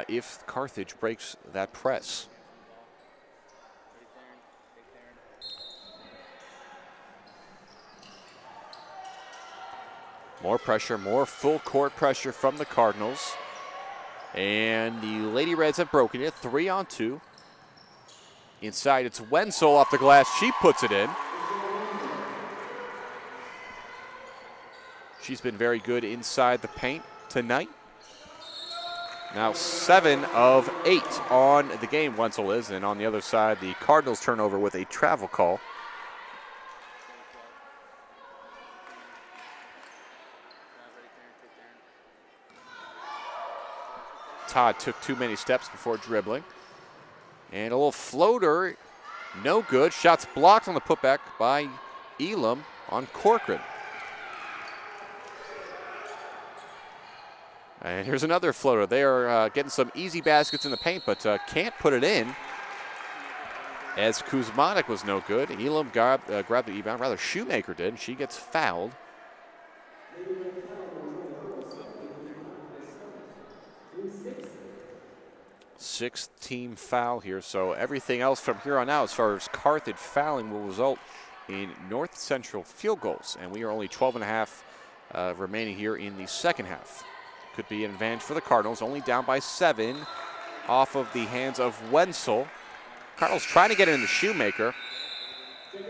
S1: if Carthage breaks that press. More pressure, more full court pressure from the Cardinals. And the Lady Reds have broken it, 3-on-2. Inside, it's Wenzel off the glass. She puts it in. She's been very good inside the paint tonight. Now 7 of 8 on the game, Wenzel is. And on the other side, the Cardinals turnover with a travel call. Todd took too many steps before dribbling. And a little floater, no good. Shots blocked on the putback by Elam on Corcoran. And here's another floater. They are getting some easy baskets in the paint, but can't put it in. As Kuzmanik was no good. Elam grabbed the rebound, rather Shoemaker did, and she gets fouled. 6th team foul here. So everything else from here on out as far as Carthage fouling will result in North Central field goals. And we are only 12.5 remaining here in the second half. Could be an advantage for the Cardinals, only down by 7 off of the hands of Wenzel. Cardinals trying to get it into Shoemaker.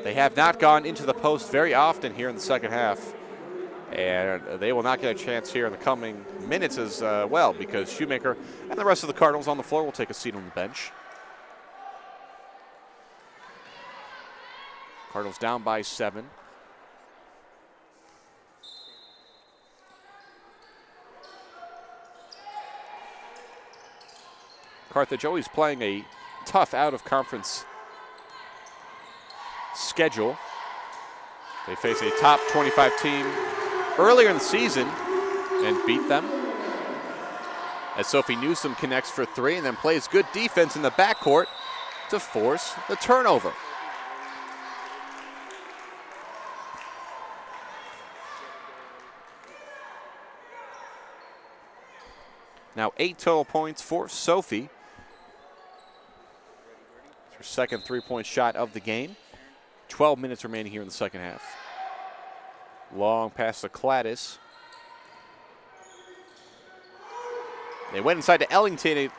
S1: They have not gone into the post very often here in the second half. And they will not get a chance here in the coming minutes as well, because Shoemaker and the rest of the Cardinals on the floor will take a seat on the bench. Cardinals down by 7. Carthage always playing a tough out-of-conference schedule. They face a top 25 team earlier in the season and beat them. As Sophie Newsom connects for 3 and then plays good defense in the backcourt to force the turnover. Now 8 total points for Sophie. Her second three-point shot of the game. 12 minutes remaining here in the second half. Long pass to Cladis. They went inside to Ellington. It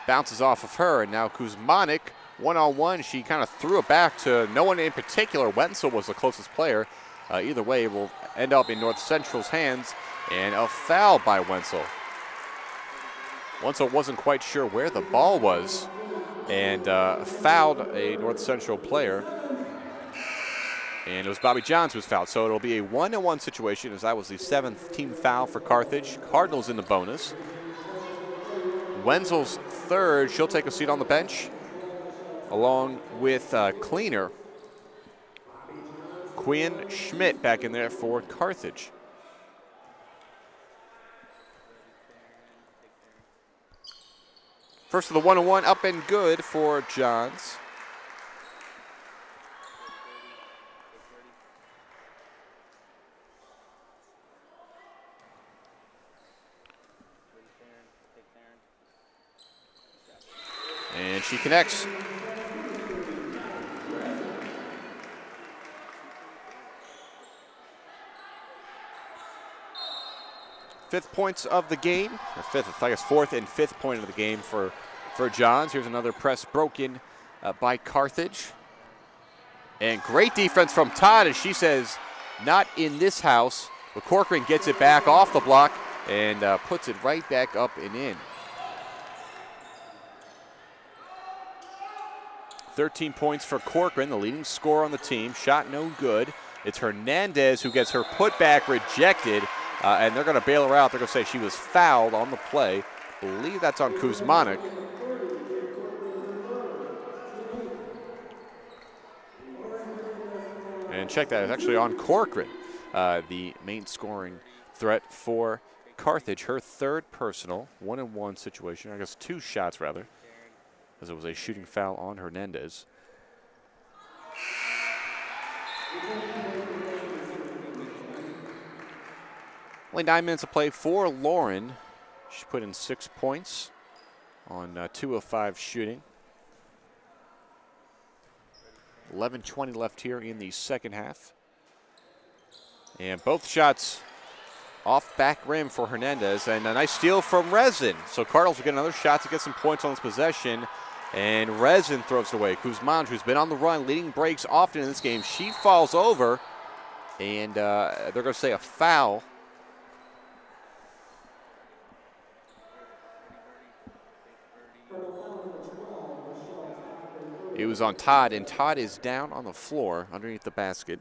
S1: bounces off of her. And now Kuzmanik, one-on-one. She kind of threw it back to no one in particular. Wenzel was the closest player. Either way, it will end up in North Central's hands. And a foul by Wenzel. Wenzel wasn't quite sure where the ball was and fouled a North Central player. And it was Bobby Johns who was fouled. So it'll be a 1-1 situation, as that was the 7th team foul for Carthage. Cardinals in the bonus. Wenzel's third. She'll take a seat on the bench along with Cleaner. Quinn Schmidt back in there for Carthage. First of the 1-1, up and good for Johns. And she connects. Fifth points of the game, or fifth, I guess fourth and fifth point of the game for Johns. Here's another press broken by Carthage. And great defense from Todd, as she says, not in this house. But Corcoran gets it back off the block and puts it right back up and in. 13 points for Corcoran, the leading scorer on the team. Shot no good. It's Hernandez who gets her putback rejected, and they're going to bail her out. They're going to say she was fouled on the play. I believe that's on Kuzmanik. And check that, it's actually on Corcoran, the main scoring threat for Carthage. Her third personal, 1-1 situation, I guess 2 shots rather, as it was a shooting foul on Hernandez. Only 9 minutes of play for Lauren. She put in 6 points on 2 of 5 shooting. 11:20 left here in the second half. And both shots off back rim for Hernandez, and a nice steal from Rezin. So Cardinals will get another shot to get some points on this possession. And Rezin throws it away. Kuzman, who's been on the run, leading breaks often in this game, she falls over, and they're going to say a foul. It was on Todd, and Todd is down on the floor underneath the basket.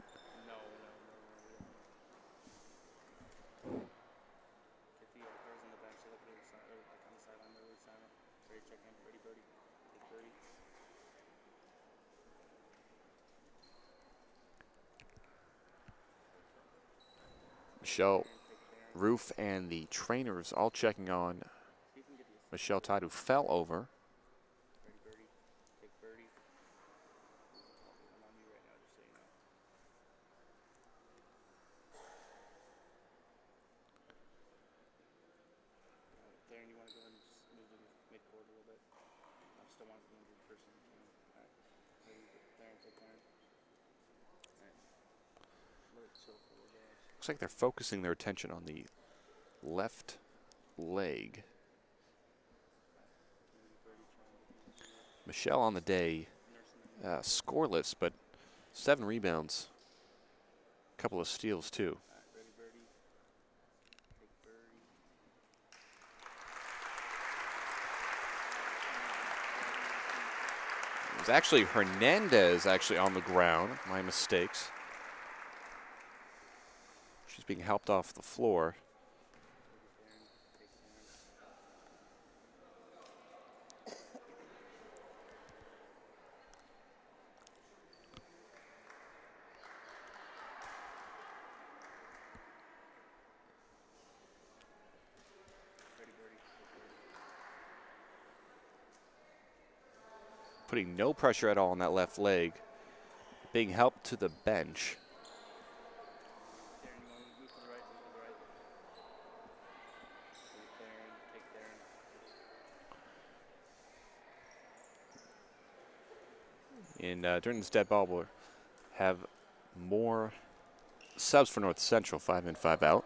S1: Michelle Roof and the trainers all checking on Michelle Todd, who fell over. Looks like they're focusing their attention on the left leg. Michelle on the day, scoreless, but 7 rebounds, a couple of steals too. It was actually Hernandez on the ground. My mistakes. She's being helped off the floor. Putting no pressure at all on that left leg. Being helped to the bench. And during this dead ball, we'll have more subs for North Central, 5 in, 5 out.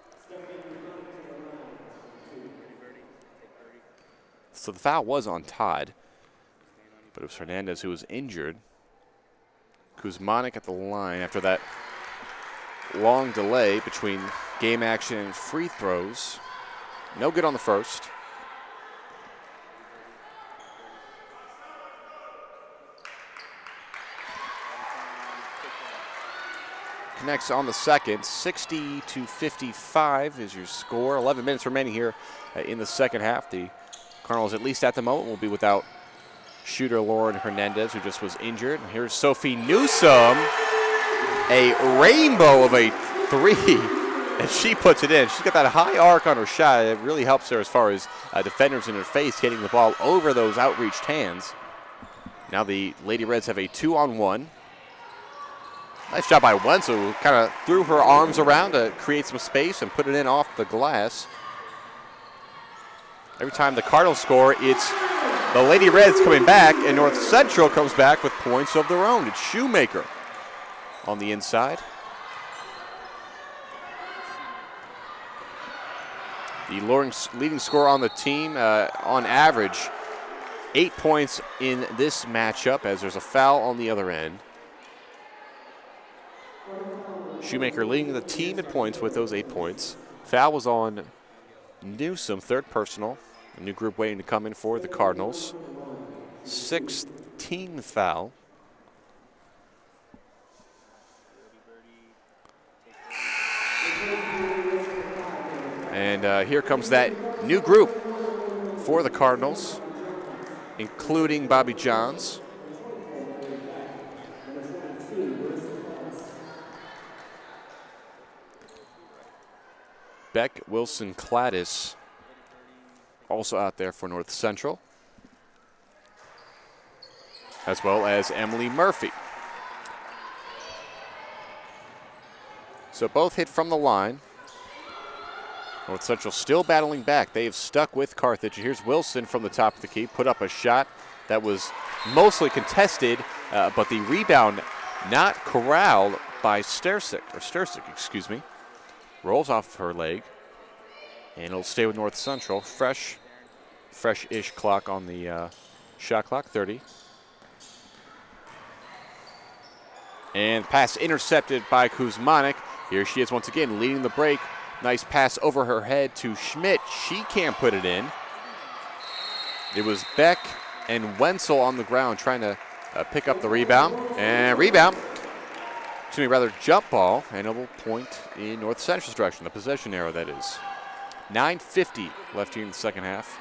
S1: So the foul was on Todd, but it was Hernandez who was injured. Kuzmanic at the line after that long delay between game action and free throws. No good on the first. Connects on the second. 60-55 is your score. 11 minutes remaining here in the second half. The Cardinals, at least at the moment, will be without shooter Lauren Hernandez, who just was injured. Here's Sophie Newsome. A rainbow of a 3, and she puts it in. She's got that high arc on her shot. It really helps her as far as defenders in her face getting the ball over those outreached hands. Now the Lady Reds have a 2-on-1. Nice job by Wenzel, who kind of threw her arms around to create some space and put it in off the glass. Every time the Cardinals score, it's the Lady Reds coming back, and North Central comes back with points of their own. It's Shoemaker on the inside. The leading scorer on the team, on average, 8 points in this matchup, as there's a foul on the other end. Shoemaker leading the team in points with those 8 points. Foul was on Newsome, third personal. A new group waiting to come in for the Cardinals. 6th team foul. And here comes that new group for the Cardinals, including Bobby Johns. Beck, Wilson, Cladis also out there for North Central, as well as Emily Murphy. So both hit from the line. North Central still battling back. They have stuck with Carthage. Here's Wilson from the top of the key, put up a shot that was mostly contested, but the rebound not corralled by Stersic, excuse me. Rolls off her leg, and it'll stay with North Central. Fresh-ish clock on the shot clock, 30. And pass intercepted by Kuzmanic. Here she is once again leading the break. Nice pass over her head to Schmidt. She can't put it in. It was Beck and Wenzel on the ground trying to pick up the rebound. And jump ball, and it will point in North Central's direction, the possession arrow, that is. 9:50 left here in the second half.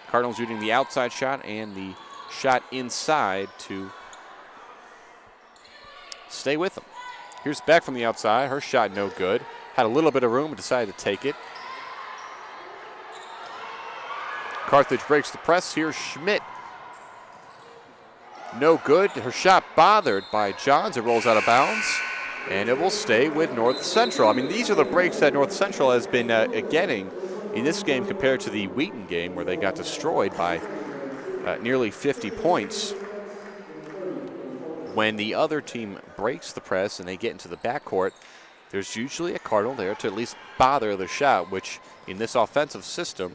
S1: Cardinals using the outside shot and the shot inside to stay with them. Here's Beck from the outside. Her shot no good. Had a little bit of room, but decided to take it. Carthage breaks the press. Here's Schmidt. No good. Her shot bothered by Johns. It rolls out of bounds, and it will stay with North Central. I mean, these are the breaks that North Central has been getting in this game compared to the Wheaton game where they got destroyed by nearly 50 points. When the other team breaks the press and they get into the backcourt, there's usually a Cardinal there to at least bother the shot, which in this offensive system,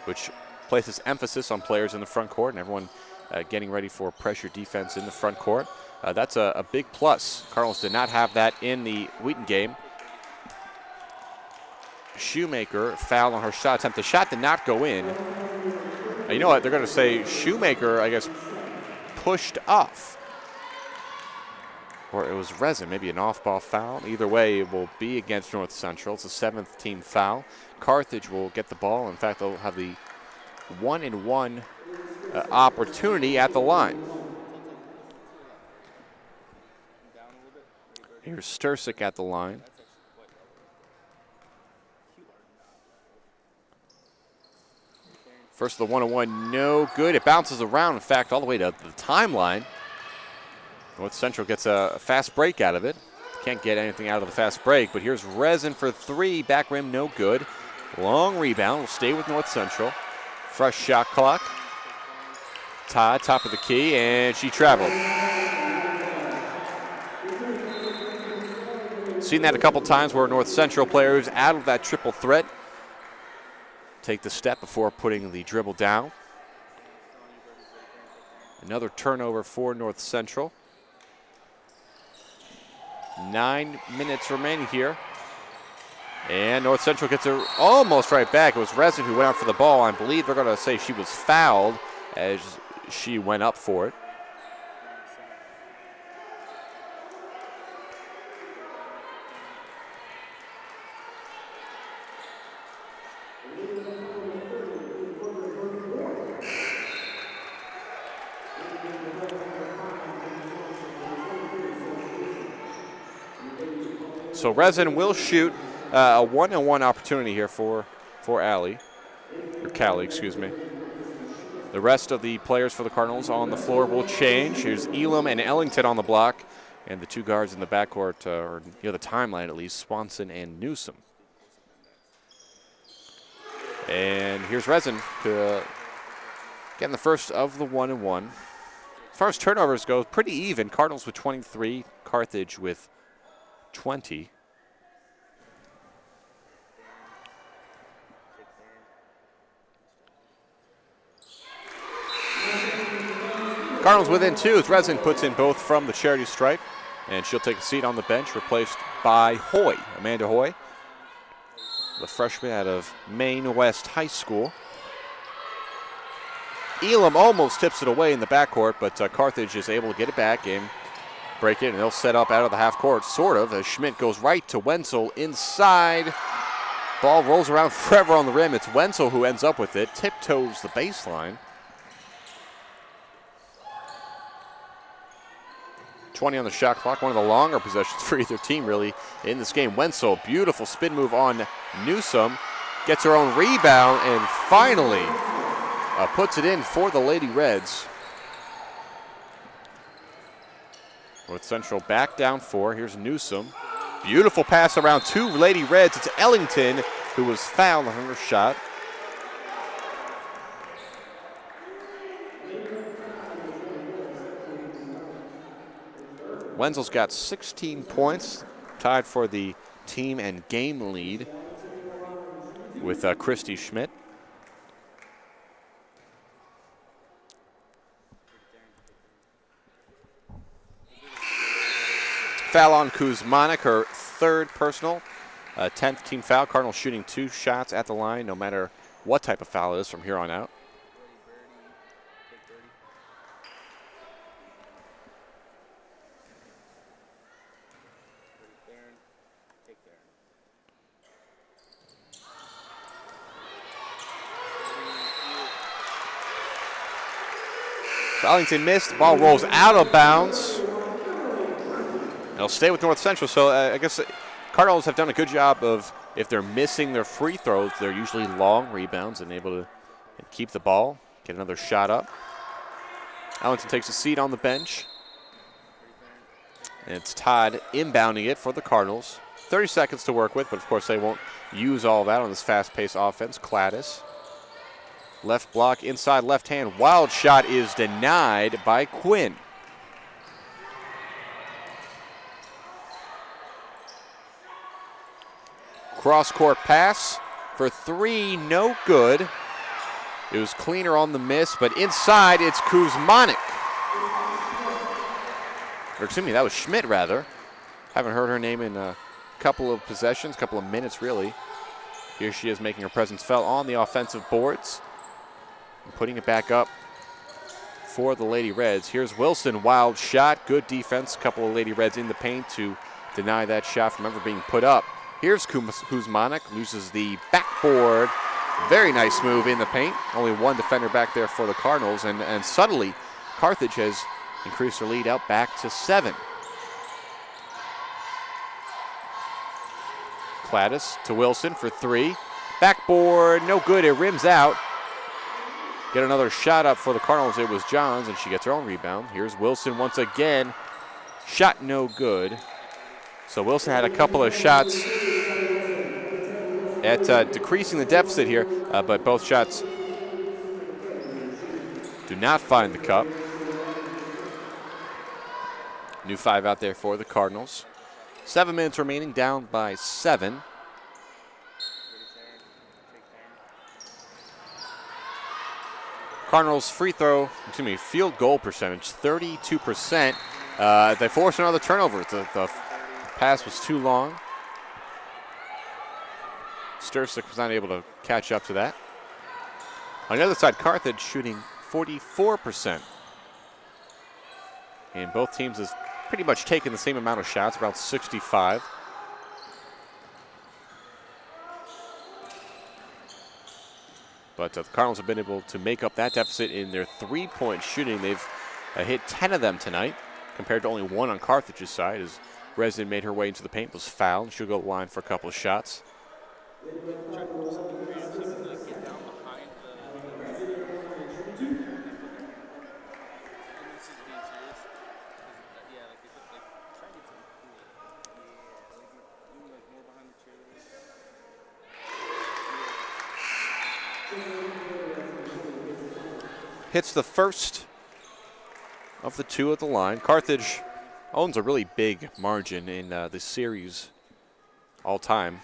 S1: which places emphasis on players in the front court and everyone getting ready for pressure defense in the front court, that's a big plus. Cardinals did not have that in the Wheaton game. Shoemaker fouled on her shot attempt. The shot did not go in. You know what? They're going to say Shoemaker, I guess, pushed off. Or it was Resin, maybe an off-ball foul. Either way, it will be against North Central. It's a 7th team foul. Carthage will get the ball. In fact, they'll have the 1-and-1 opportunity at the line. Here's Stursick at the line. First, the 1-on-1, no good. It bounces around, in fact, all the way to the timeline. North Central gets a fast break out of it. Can't get anything out of the fast break, but here's Resin for 3. Back rim, no good. Long rebound, will stay with North Central. Fresh shot clock. Todd, top of the key, and she traveled. Seen that a couple times where North Central players out of that triple threat take the step before putting the dribble down. Another turnover for North Central. 9 minutes remaining here. And North Central gets her almost right back. It was Resin who went out for the ball. I believe they're going to say she was fouled as she went up for it. So Resin will shoot a 1-on-1 opportunity here for Callie, excuse me. The rest of the players for the Cardinals on the floor will change. Here's Elam and Ellington on the block, and the 2 guards in the backcourt, or near the timeline at least, Swanson and Newsom. And here's Resin getting the first of the 1-on-1. As far as turnovers go, pretty even. Cardinals with 23, Carthage with 20. Cardinals within 2 as Resin puts in both from the charity stripe, and she'll take a seat on the bench, replaced by Hoy, Amanda Hoy, the freshman out of Maine West High School. Elam almost tips it away in the backcourt, but Carthage is able to get it back and break it, and they'll set up out of the half court, sort of, as Schmidt goes right to Wenzel inside. Ball rolls around forever on the rim. It's Wenzel who ends up with it, tiptoes the baseline. 20 on the shot clock, one of the longer possessions for either team really in this game. Wenzel, beautiful spin move on Newsom, gets her own rebound and finally puts it in for the Lady Reds. North Central back down 4. Here's Newsom. Beautiful pass around 2 Lady Reds. It's Ellington who was fouled on her shot. Wenzel's got 16 points, tied for the team and game lead with Christy Schmidt. Foul on Kuzmanik, her 3rd personal, 10th team foul. Cardinals shooting 2 shots at the line, no matter what type of foul it is from here on out. Ellington missed. The ball rolls out of bounds. It'll stay with North Central. So I guess Cardinals have done a good job of, if they're missing their free throws, they're usually long rebounds and able to keep the ball, get another shot up. Ellington takes a seat on the bench. And it's Todd inbounding it for the Cardinals. 30 seconds to work with, but of course they won't use all that on this fast-paced offense. Cladis. Left block, inside left hand. Wild shot is denied by Quinn. Cross-court pass for 3, no good. It was cleaner on the miss, but inside it's Kuzmanik. Or excuse me, that was Schmidt, rather. Haven't heard her name in a couple of possessions, couple of minutes, really. Here she is making her presence felt on the offensive boards. And putting it back up for the Lady Reds. Here's Wilson, wild shot, good defense. Couple of Lady Reds in the paint to deny that shot from ever being put up. Here's Kuzmanik, loses the backboard. Very nice move in the paint. Only one defender back there for the Cardinals, and suddenly Carthage has increased their lead out back to 7. Cladis to Wilson for 3. Backboard, no good, it rims out. Get another shot up for the Cardinals. It was Johns, and she gets her own rebound. Here's Wilson once again. Shot no good. So Wilson had a couple of shots at decreasing the deficit here, but both shots do not find the cup. New 5 out there for the Cardinals. 7 minutes remaining, down by 7. Cardinals field goal percentage, 32%. They forced another turnover. The pass was too long. Stursick was not able to catch up to that. On the other side, Carthage shooting 44%. And both teams has pretty much taken the same amount of shots, about 65. But the Cardinals have been able to make up that deficit in their 3-point shooting. They've hit 10 of them tonight, compared to only 1 on Carthage's side, as Resnick made her way into the paint, was fouled. She'll go line for a couple of shots. Hits the first of the 2 at the line. Carthage owns a really big margin in this series all time,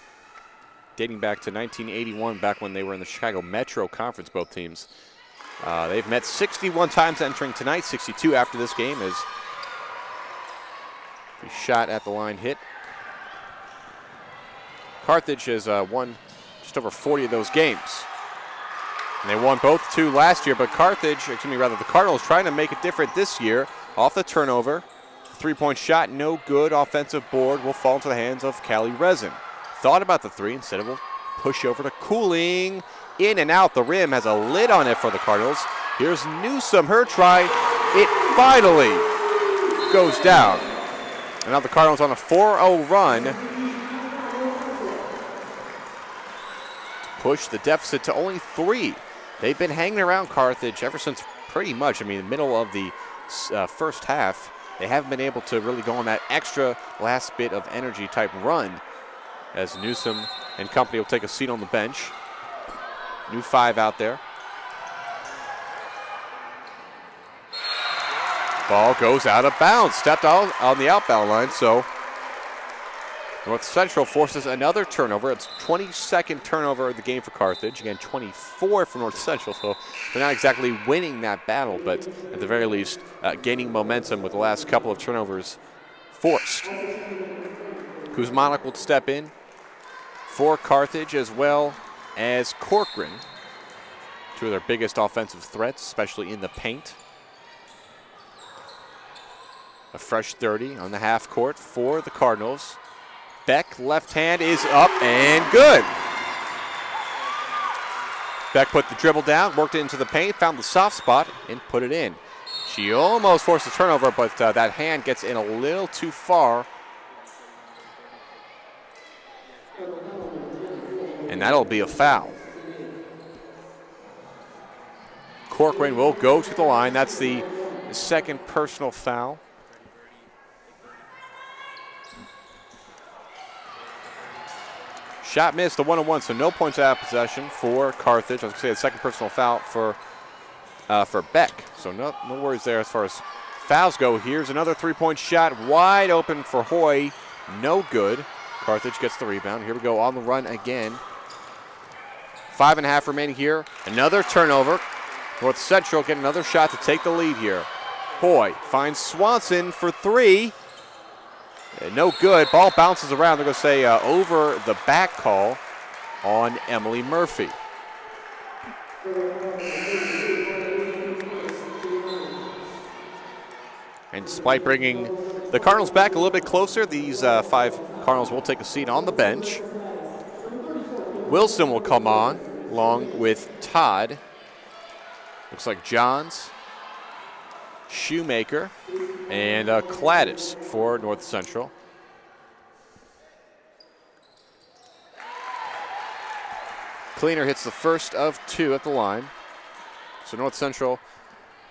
S1: dating back to 1981, back when they were in the Chicago Metro Conference, both teams. They've met 61 times entering tonight, 62 after this game, as the shot at the line hit. Carthage has won just over 40 of those games. And they won both 2 last year, but the Cardinals trying to make it different this year. Off the turnover, 3-point shot, no good. Offensive board will fall into the hands of Callie Resin. Thought about the 3, instead of a push over to Cooling. In and out, the rim has a lid on it for the Cardinals. Here's Newsom, her try. It finally goes down. And now the Cardinals on a 4-0 run to push the deficit to only 3. They've been hanging around Carthage ever since pretty much, the middle of the first half. They haven't been able to really go on that extra last bit of energy type run, as Newsom and company will take a seat on the bench. New 5 out there. Ball goes out of bounds, stepped out on the outbound line, so North Central forces another turnover. It's 22nd turnover of the game for Carthage. Again, 24 for North Central, so they're not exactly winning that battle, but at the very least, gaining momentum with the last couple of turnovers forced. Kuzmanik will step in for Carthage, as well as Corcoran. 2 of their biggest offensive threats, especially in the paint. A fresh 30 on the half court for the Cardinals. Beck, left hand is up and good. Beck put the dribble down, worked it into the paint, found the soft spot, and put it in. She almost forced a turnover, but that hand gets in a little too far. And that'll be a foul. Corcoran will go to the line. That's the second personal foul. Shot missed, the 1-on-1, so no points out of possession for Carthage. I was going to say the second personal foul for Beck. So no worries there as far as fouls go. Here's another three-point shot, wide open for Hoy. No good. Carthage gets the rebound. Here we go on the run again. 5.5 remaining here. Another turnover. North Central get another shot to take the lead here. Hoy finds Swanson for three. No good. Ball bounces around. They're going to say over the back call on Emily Murphy. And despite bringing the Cardinals back a little bit closer, these 5 Cardinals will take a seat on the bench. Wilson will come on along with Todd. Looks like Johns, Shoemaker, and Cladis for North Central. Cleaner hits the first of 2 at the line. So North Central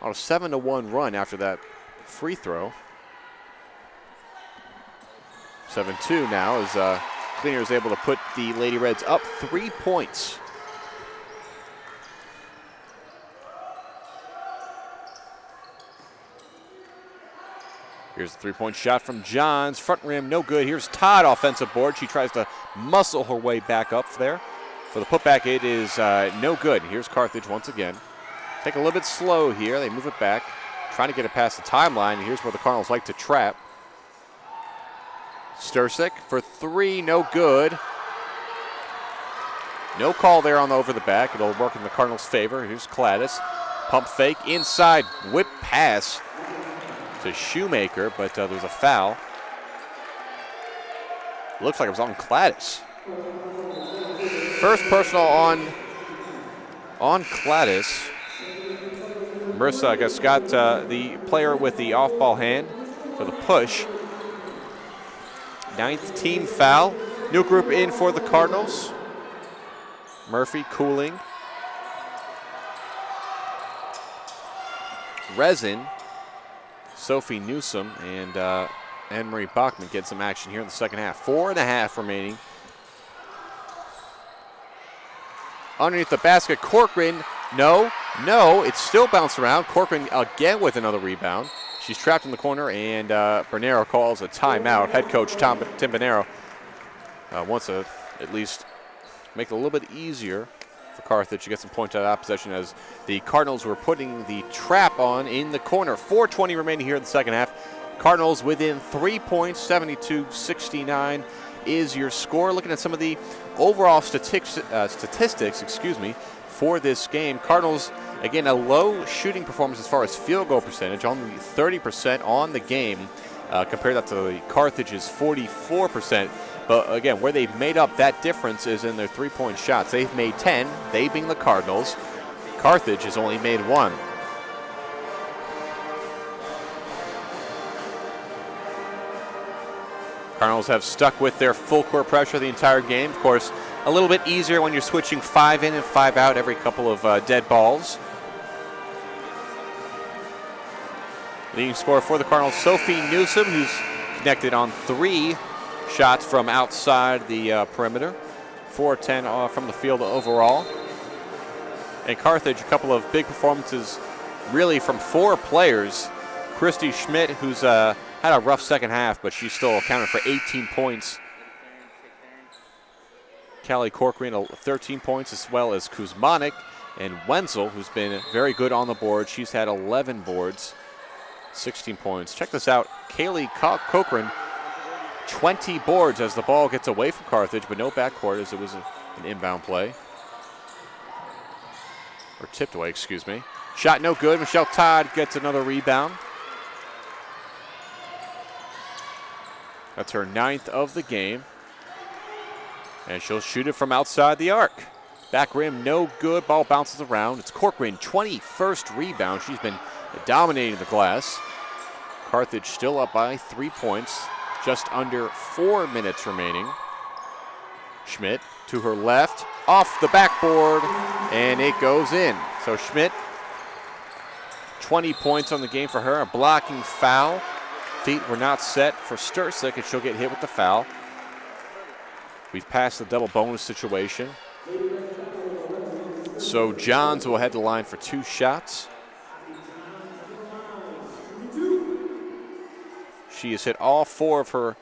S1: on a 7-1 run after that free throw. 7-2 now as Cleaner is able to put the Lady Reds up 3 points. Here's a three-point shot from Johns. Front rim, no good. Here's Todd, offensive board. She tries to muscle her way back up there. For the putback, it is no good. Here's Carthage once again. Take a little bit slow here. They move it back, trying to get it past the timeline. And here's where the Cardinals like to trap. Stursick for three, no good. No call there on the over the back. It'll work in the Cardinals' favor. Here's Cladis. Pump fake, inside, whip pass to Shoemaker, but there's a foul. Looks like it was on Cladis. First personal on Cladis. Marissa, I guess, got the player with the off-ball hand for the push. 9th team foul. New group in for the Cardinals. Murphy, Cooling. Resin, Sophie Newsom, and Anne-Marie Bachman get some action here in the second half. 4.5 remaining. Underneath the basket, Corcoran, no, it's still bounced around. Corcoran again with another rebound. She's trapped in the corner, and Bernero calls a timeout. Head coach Tim Bernero wants to at least make it a little bit easier for Carthage to get some points out of possession as the Cardinals were putting the trap on in the corner. 4:20 remaining here in the second half. Cardinals within 3 points, 72-69 is your score. Looking at some of the overall statistics, for this game. Cardinals, again, a low shooting performance as far as field goal percentage, only 30% on the game. Compare that to the Carthage's 44%. But again, where they've made up that difference is in their three-point shots. They've made 10, they being the Cardinals. Carthage has only made 1. Cardinals have stuck with their full court pressure the entire game. Of course, a little bit easier when you're switching 5 in and 5 out every couple of dead balls. Leading scorer for the Cardinals, Sophie Newsom, who's connected on 3 shots from outside the perimeter. 4-10 from the field overall. And Carthage, a couple of big performances really from 4 players. Christy Schmidt, who's had a rough second half, but she still accounted for 18 points. Callie Corcoran, 13 points, as well as Kuzmanik. And Wenzel, who's been very good on the board. She's had 11 boards, 16 points. Check this out. Kaylee Corcoran, 20 boards as the ball gets away from Carthage, but no backcourt as it was an inbound play. Or tipped away, excuse me. Shot no good. Michelle Todd gets another rebound. That's her 9th of the game. And she'll shoot it from outside the arc. Back rim, no good. Ball bounces around. It's Corcoran, 21st rebound. She's been dominating the glass. Carthage still up by 3 points. Just under 4 minutes remaining. Schmidt to her left, off the backboard, and it goes in. So Schmidt, 20 points on the game for her. A blocking foul. Feet were not set for Stursick, and she'll get hit with the foul. We've passed the double bonus situation. So Johns will head to the line for 2 shots. She has hit all 4 of her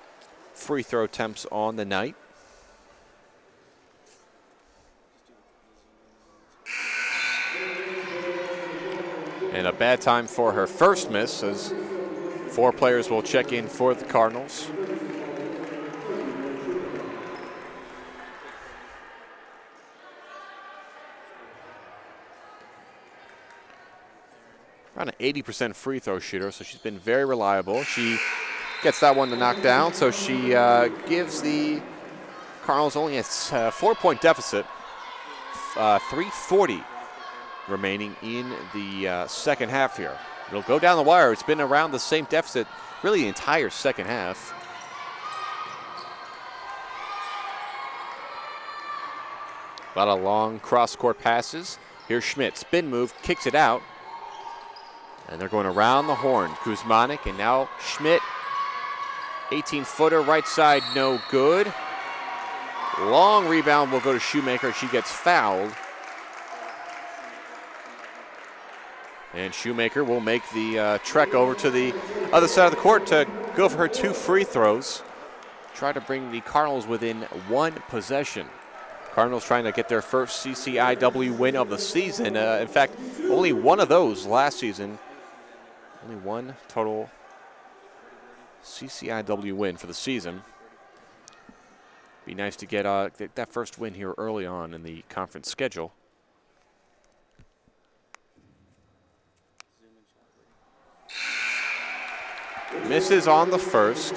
S1: free throw attempts on the night. And a bad time for her first miss, as 4 players will check in for the Cardinals. Around an 80% free throw shooter, so she's been very reliable. She gets that one to knock down, so she gives the Cardinals only a 4-point deficit. 3:40 remaining in the second half here. It'll go down the wire. It's been around the same deficit really the entire second half. A lot of long cross-court passes. Here's Schmidt, spin move, kicks it out. And they're going around the horn. Kuzmanik, and now Schmidt. 18-footer, right side, no good. Long rebound will go to Shoemaker. She gets fouled. And Shoemaker will make the trek over to the other side of the court to go for her 2 free throws. Try to bring the Cardinals within 1 possession. Cardinals trying to get their first CCIW win of the season. In fact, only one of those last season. Only 1 total CCIW win for the season. Be nice to get that first win here early on in the conference schedule. Misses on the first.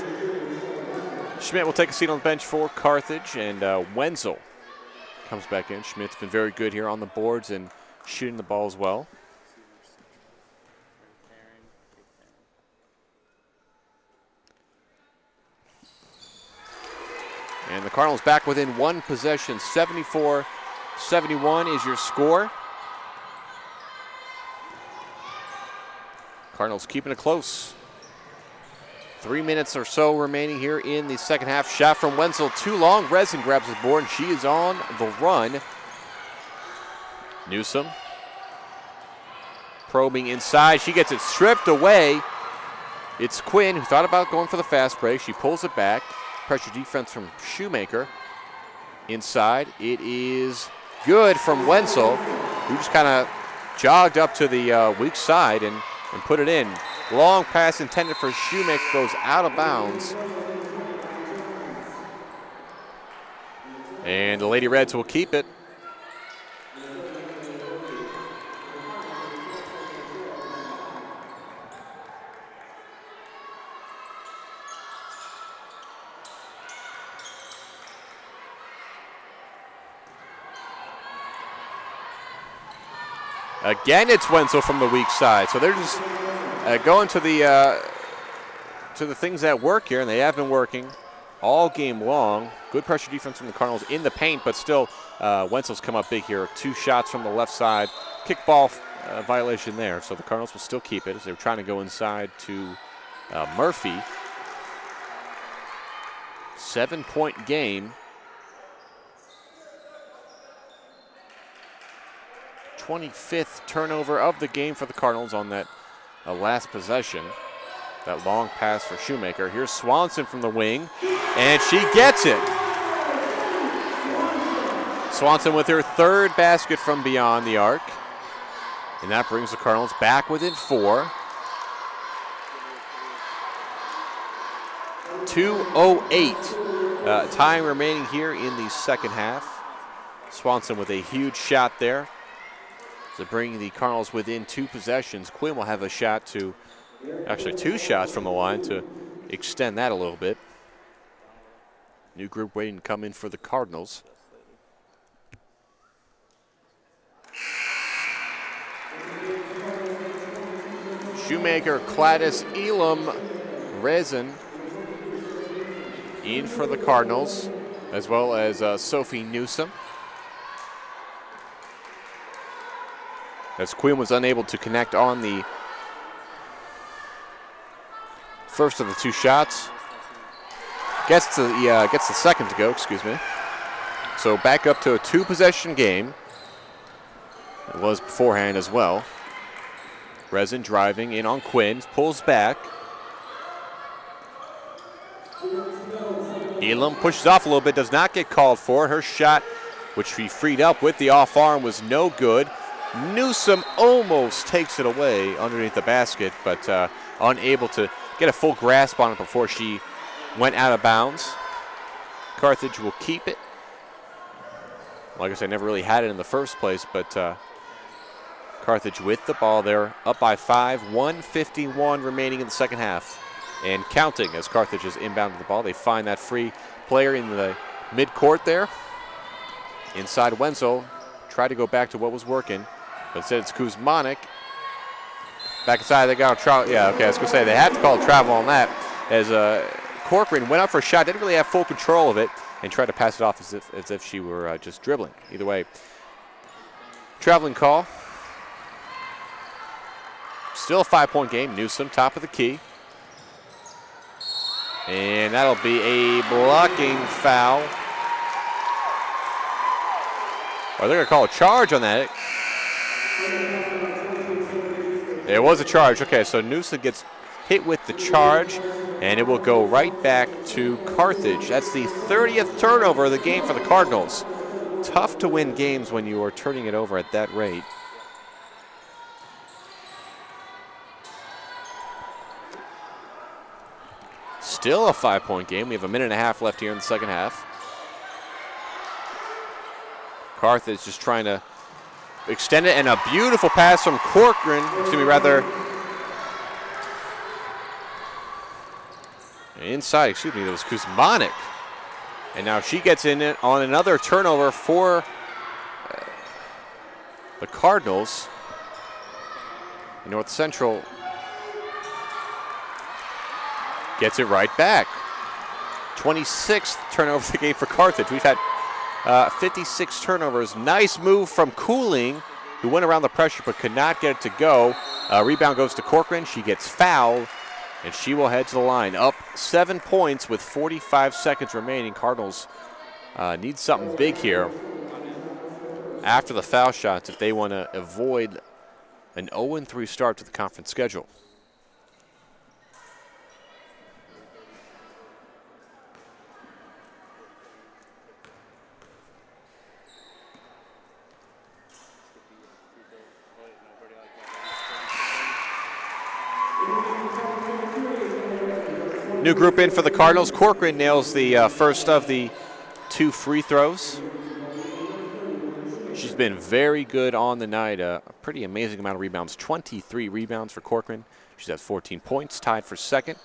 S1: Schmidt will take a seat on the bench for Carthage, and Wenzel comes back in. Schmidt's been very good here on the boards and shooting the ball as well. And the Cardinals back within 1 possession. 74-71 is your score. Cardinals keeping it close. 3 minutes or so remaining here in the second half. Shot from Wenzel, too long. Resin grabs the board, and she is on the run. Newsom probing inside. She gets it stripped away. It's Quinn who thought about going for the fast break. She pulls it back. Pressure defense from Shoemaker. Inside, it is good from Wenzel, who just kind of jogged up to the weak side and put it in. Long pass intended for Shoemaker goes out of bounds. And the Lady Reds will keep it. Again, it's Wenzel from the weak side. So they're just going to the things that work here, and they have been working all game long. Good pressure defense from the Cardinals in the paint, but still Wenzel's come up big here. 2 shots from the left side. Kickball violation there, so the Cardinals will still keep it as they're trying to go inside to Murphy. 7-point game. 25th turnover of the game for the Cardinals on that last possession. That long pass for Shoemaker. Here's Swanson from the wing, and she gets it. Swanson with her 3rd basket from beyond the arc. And that brings the Cardinals back within 4. 2:08 time remaining here in the second half. Swanson with a huge shot there to bring the Cardinals within 2 possessions. Quinn will have a shot to, actually 2 shots from the line to extend that a little bit. New group waiting to come in for the Cardinals. Shoemaker, Cladis, Elam, Resin in for the Cardinals, as well as Sophie Newsom. As Quinn was unable to connect on the first of the 2 shots. Gets the second to go, excuse me. So back up to a 2-possession game. It was beforehand as well. Resin driving in on Quinn, pulls back. Elam pushes off a little bit, does not get called for. Her shot, which she freed up with the off arm, was no good. Newsom almost takes it away underneath the basket, but unable to get a full grasp on it before she went out of bounds. Carthage will keep it. Like I said, never really had it in the first place, but Carthage with the ball there, up by 5, 1:51 remaining in the second half. And counting as Carthage is inbound to the ball. They find that free player in the midcourt there. Inside Wenzel, tried to go back to what was working, but instead it's Kuzmanik. Back inside, they got a travel. Yeah, okay, I was going to say, they had to call a travel on that, as Corcoran went up for a shot, didn't really have full control of it, and tried to pass it off as if she were just dribbling. Either way, traveling call. Still a 5-point game. Newsom, top of the key. And that'll be a blocking foul. Or they're going to call a charge on that. There was a charge. Okay, so Newsom gets hit with the charge, and it will go right back to Carthage. That's the 30th turnover of the game for the Cardinals. Tough to win games when you are turning it over at that rate. Still a 5-point game. We have a minute and a half left here in the second half. Carthage just trying to extend it, and a beautiful pass from Corcoran. Excuse me, rather. Inside, excuse me, that was Kuzmanik. And now she gets in it on another turnover for the Cardinals. North Central gets it right back. 26th turnover of the game for Carthage. We've had 56 turnovers. Nice move from Cooling, who went around the pressure but could not get it to go. Rebound goes to Corcoran. She gets fouled, and she will head to the line. Up 7 points with 45 seconds remaining. Cardinals need something big here after the foul shots if they want to avoid an 0-3 start to the conference schedule. New group in for the Cardinals. Corcoran nails the first of the 2 free throws. She's been very good on the night. A pretty amazing amount of rebounds. 23 rebounds for Corcoran. She's at 14 points, tied for second.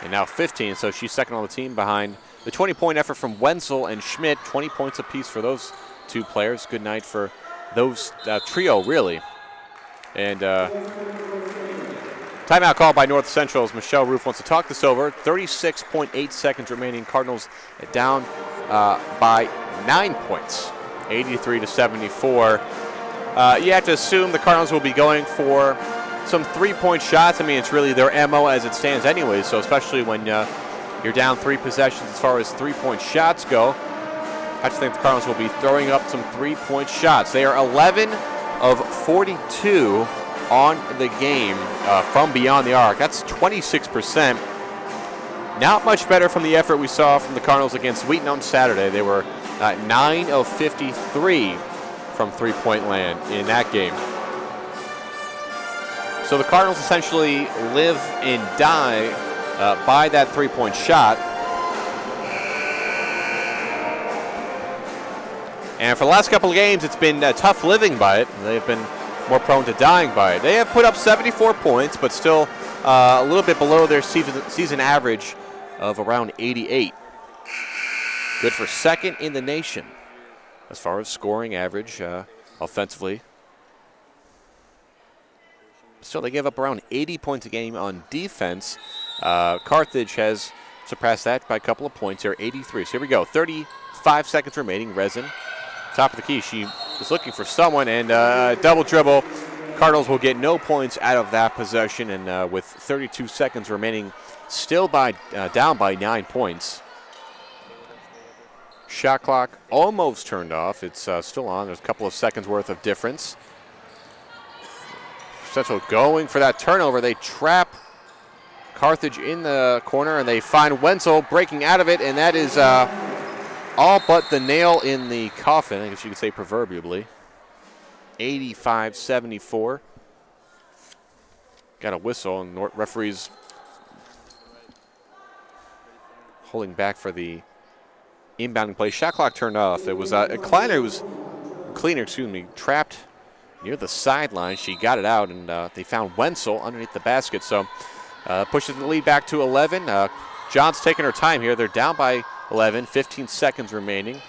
S1: And now 15, so she's second on the team behind the 20-point effort from Wenzel and Schmidt. 20 points apiece for those 2 players. Good night for those trio, really. And timeout call by North Central as Michelle Roof wants to talk this over. 36.8 seconds remaining. Cardinals down by 9 points, 83-74. You have to assume the Cardinals will be going for some 3-point shots. I mean, it's really their MO as it stands anyway, so especially when you're down 3 possessions as far as 3-point shots go. I just think the Cardinals will be throwing up some 3-point shots. They are 11 of 42 on the game from beyond the arc. That's 26%. Not much better from the effort we saw from the Cardinals against Wheaton on Saturday. They were 9 of 53 from 3-point land in that game. So the Cardinals essentially live and die by that 3-point shot. And for the last couple of games, it's been tough living by it. They've been more prone to dying by it. They have put up 74 points, but still a little bit below their season average of around 88. Good for second in the nation as far as scoring average offensively. Still, they give up around 80 points a game on defense. Carthage has surpassed that by a couple of points here, 83. So here we go, 35 seconds remaining. Resin, top of the key. She is looking for someone, and double dribble. Cardinals will get no points out of that possession, and with 32 seconds remaining, still down by 9 points. Shot clock almost turned off. It's still on. There's a couple of seconds worth of difference. Central going for that turnover. They trap Carthage in the corner, and they find Wenzel breaking out of it, and that is all but the nail in the coffin, I guess you could say proverbially. 85-74. Got a whistle, and referees holding back for the inbounding play. Shot clock turned off. It was Cleaner, trapped near the sideline. She got it out, and they found Wenzel underneath the basket. So pushes the lead back to 11. John's taking her time here. They're down by 11, 15 seconds remaining.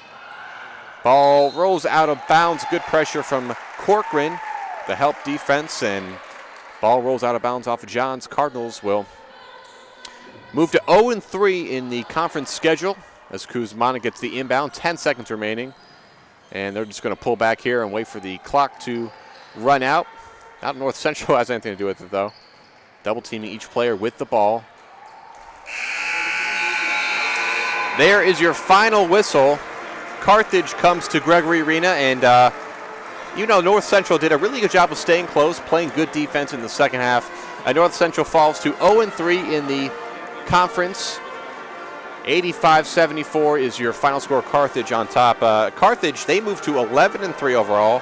S1: Ball rolls out of bounds. Good pressure from Corcoran, the help defense, and ball rolls out of bounds off of Johns. Cardinals will move to 0-3 in the conference schedule as Kuzmana gets the inbound. 10 seconds remaining, and they're just going to pull back here and wait for the clock to run out. Not North Central has anything to do with it, though. Double teaming each player with the ball. There is your final whistle. Carthage comes to Gregory Arena, and North Central did a really good job of staying close, playing good defense in the second half. North Central falls to 0-3 in the conference. 85-74 is your final score. Carthage on top. Carthage, they move to 11-3 overall,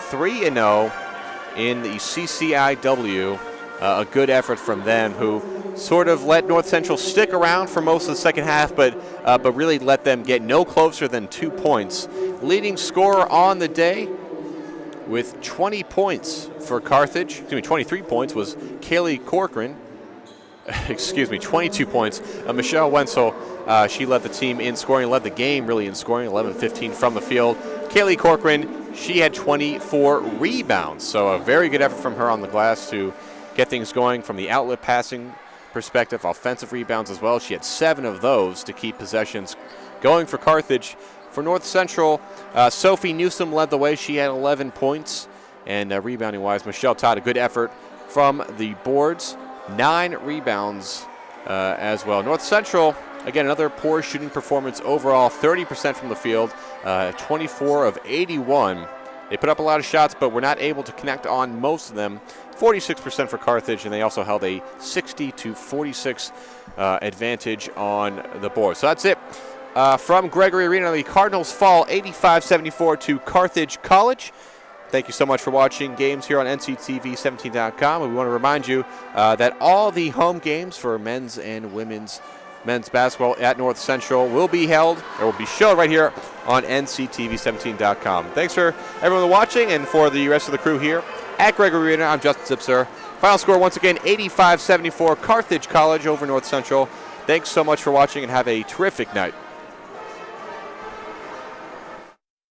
S1: 3-0 in the CCIW. A good effort from them, who sort of let North Central stick around for most of the second half, but really let them get no closer than 2 points. Leading scorer on the day with 20 points for Carthage, 23 points, was Kaylee Corcoran. 22 points. Michelle Wenzel, she led the team in scoring, led the game really in scoring, 11-15 from the field. Kaylee Corcoran, she had 24 rebounds, so a very good effort from her on the glass to get things going from the outlet passing perspective, offensive rebounds as well. She had 7 of those to keep possessions going for Carthage. For North Central, Sophie Newsom led the way. She had 11 points. And rebounding-wise, Michelle Todd, a good effort from the boards. 9 rebounds as well. North Central, again, another poor shooting performance overall. 30% from the field, 24 of 81. They put up a lot of shots, but were not able to connect on most of them. 46% for Carthage, and they also held a 60-46 advantage on the board. So that's it from Gregory Arena. The Cardinals fall 85-74 to Carthage College. Thank you so much for watching games here on NCTV17.com. And we want to remind you that all the home games for men's and women's basketball at North Central will be held, or will be shown right here on NCTV17.com. Thanks for everyone watching, and for the rest of the crew here at Gregory Arena, I'm Justin Zipser. Final score once again, 85-74, Carthage College over North Central. Thanks so much for watching, and have a terrific night.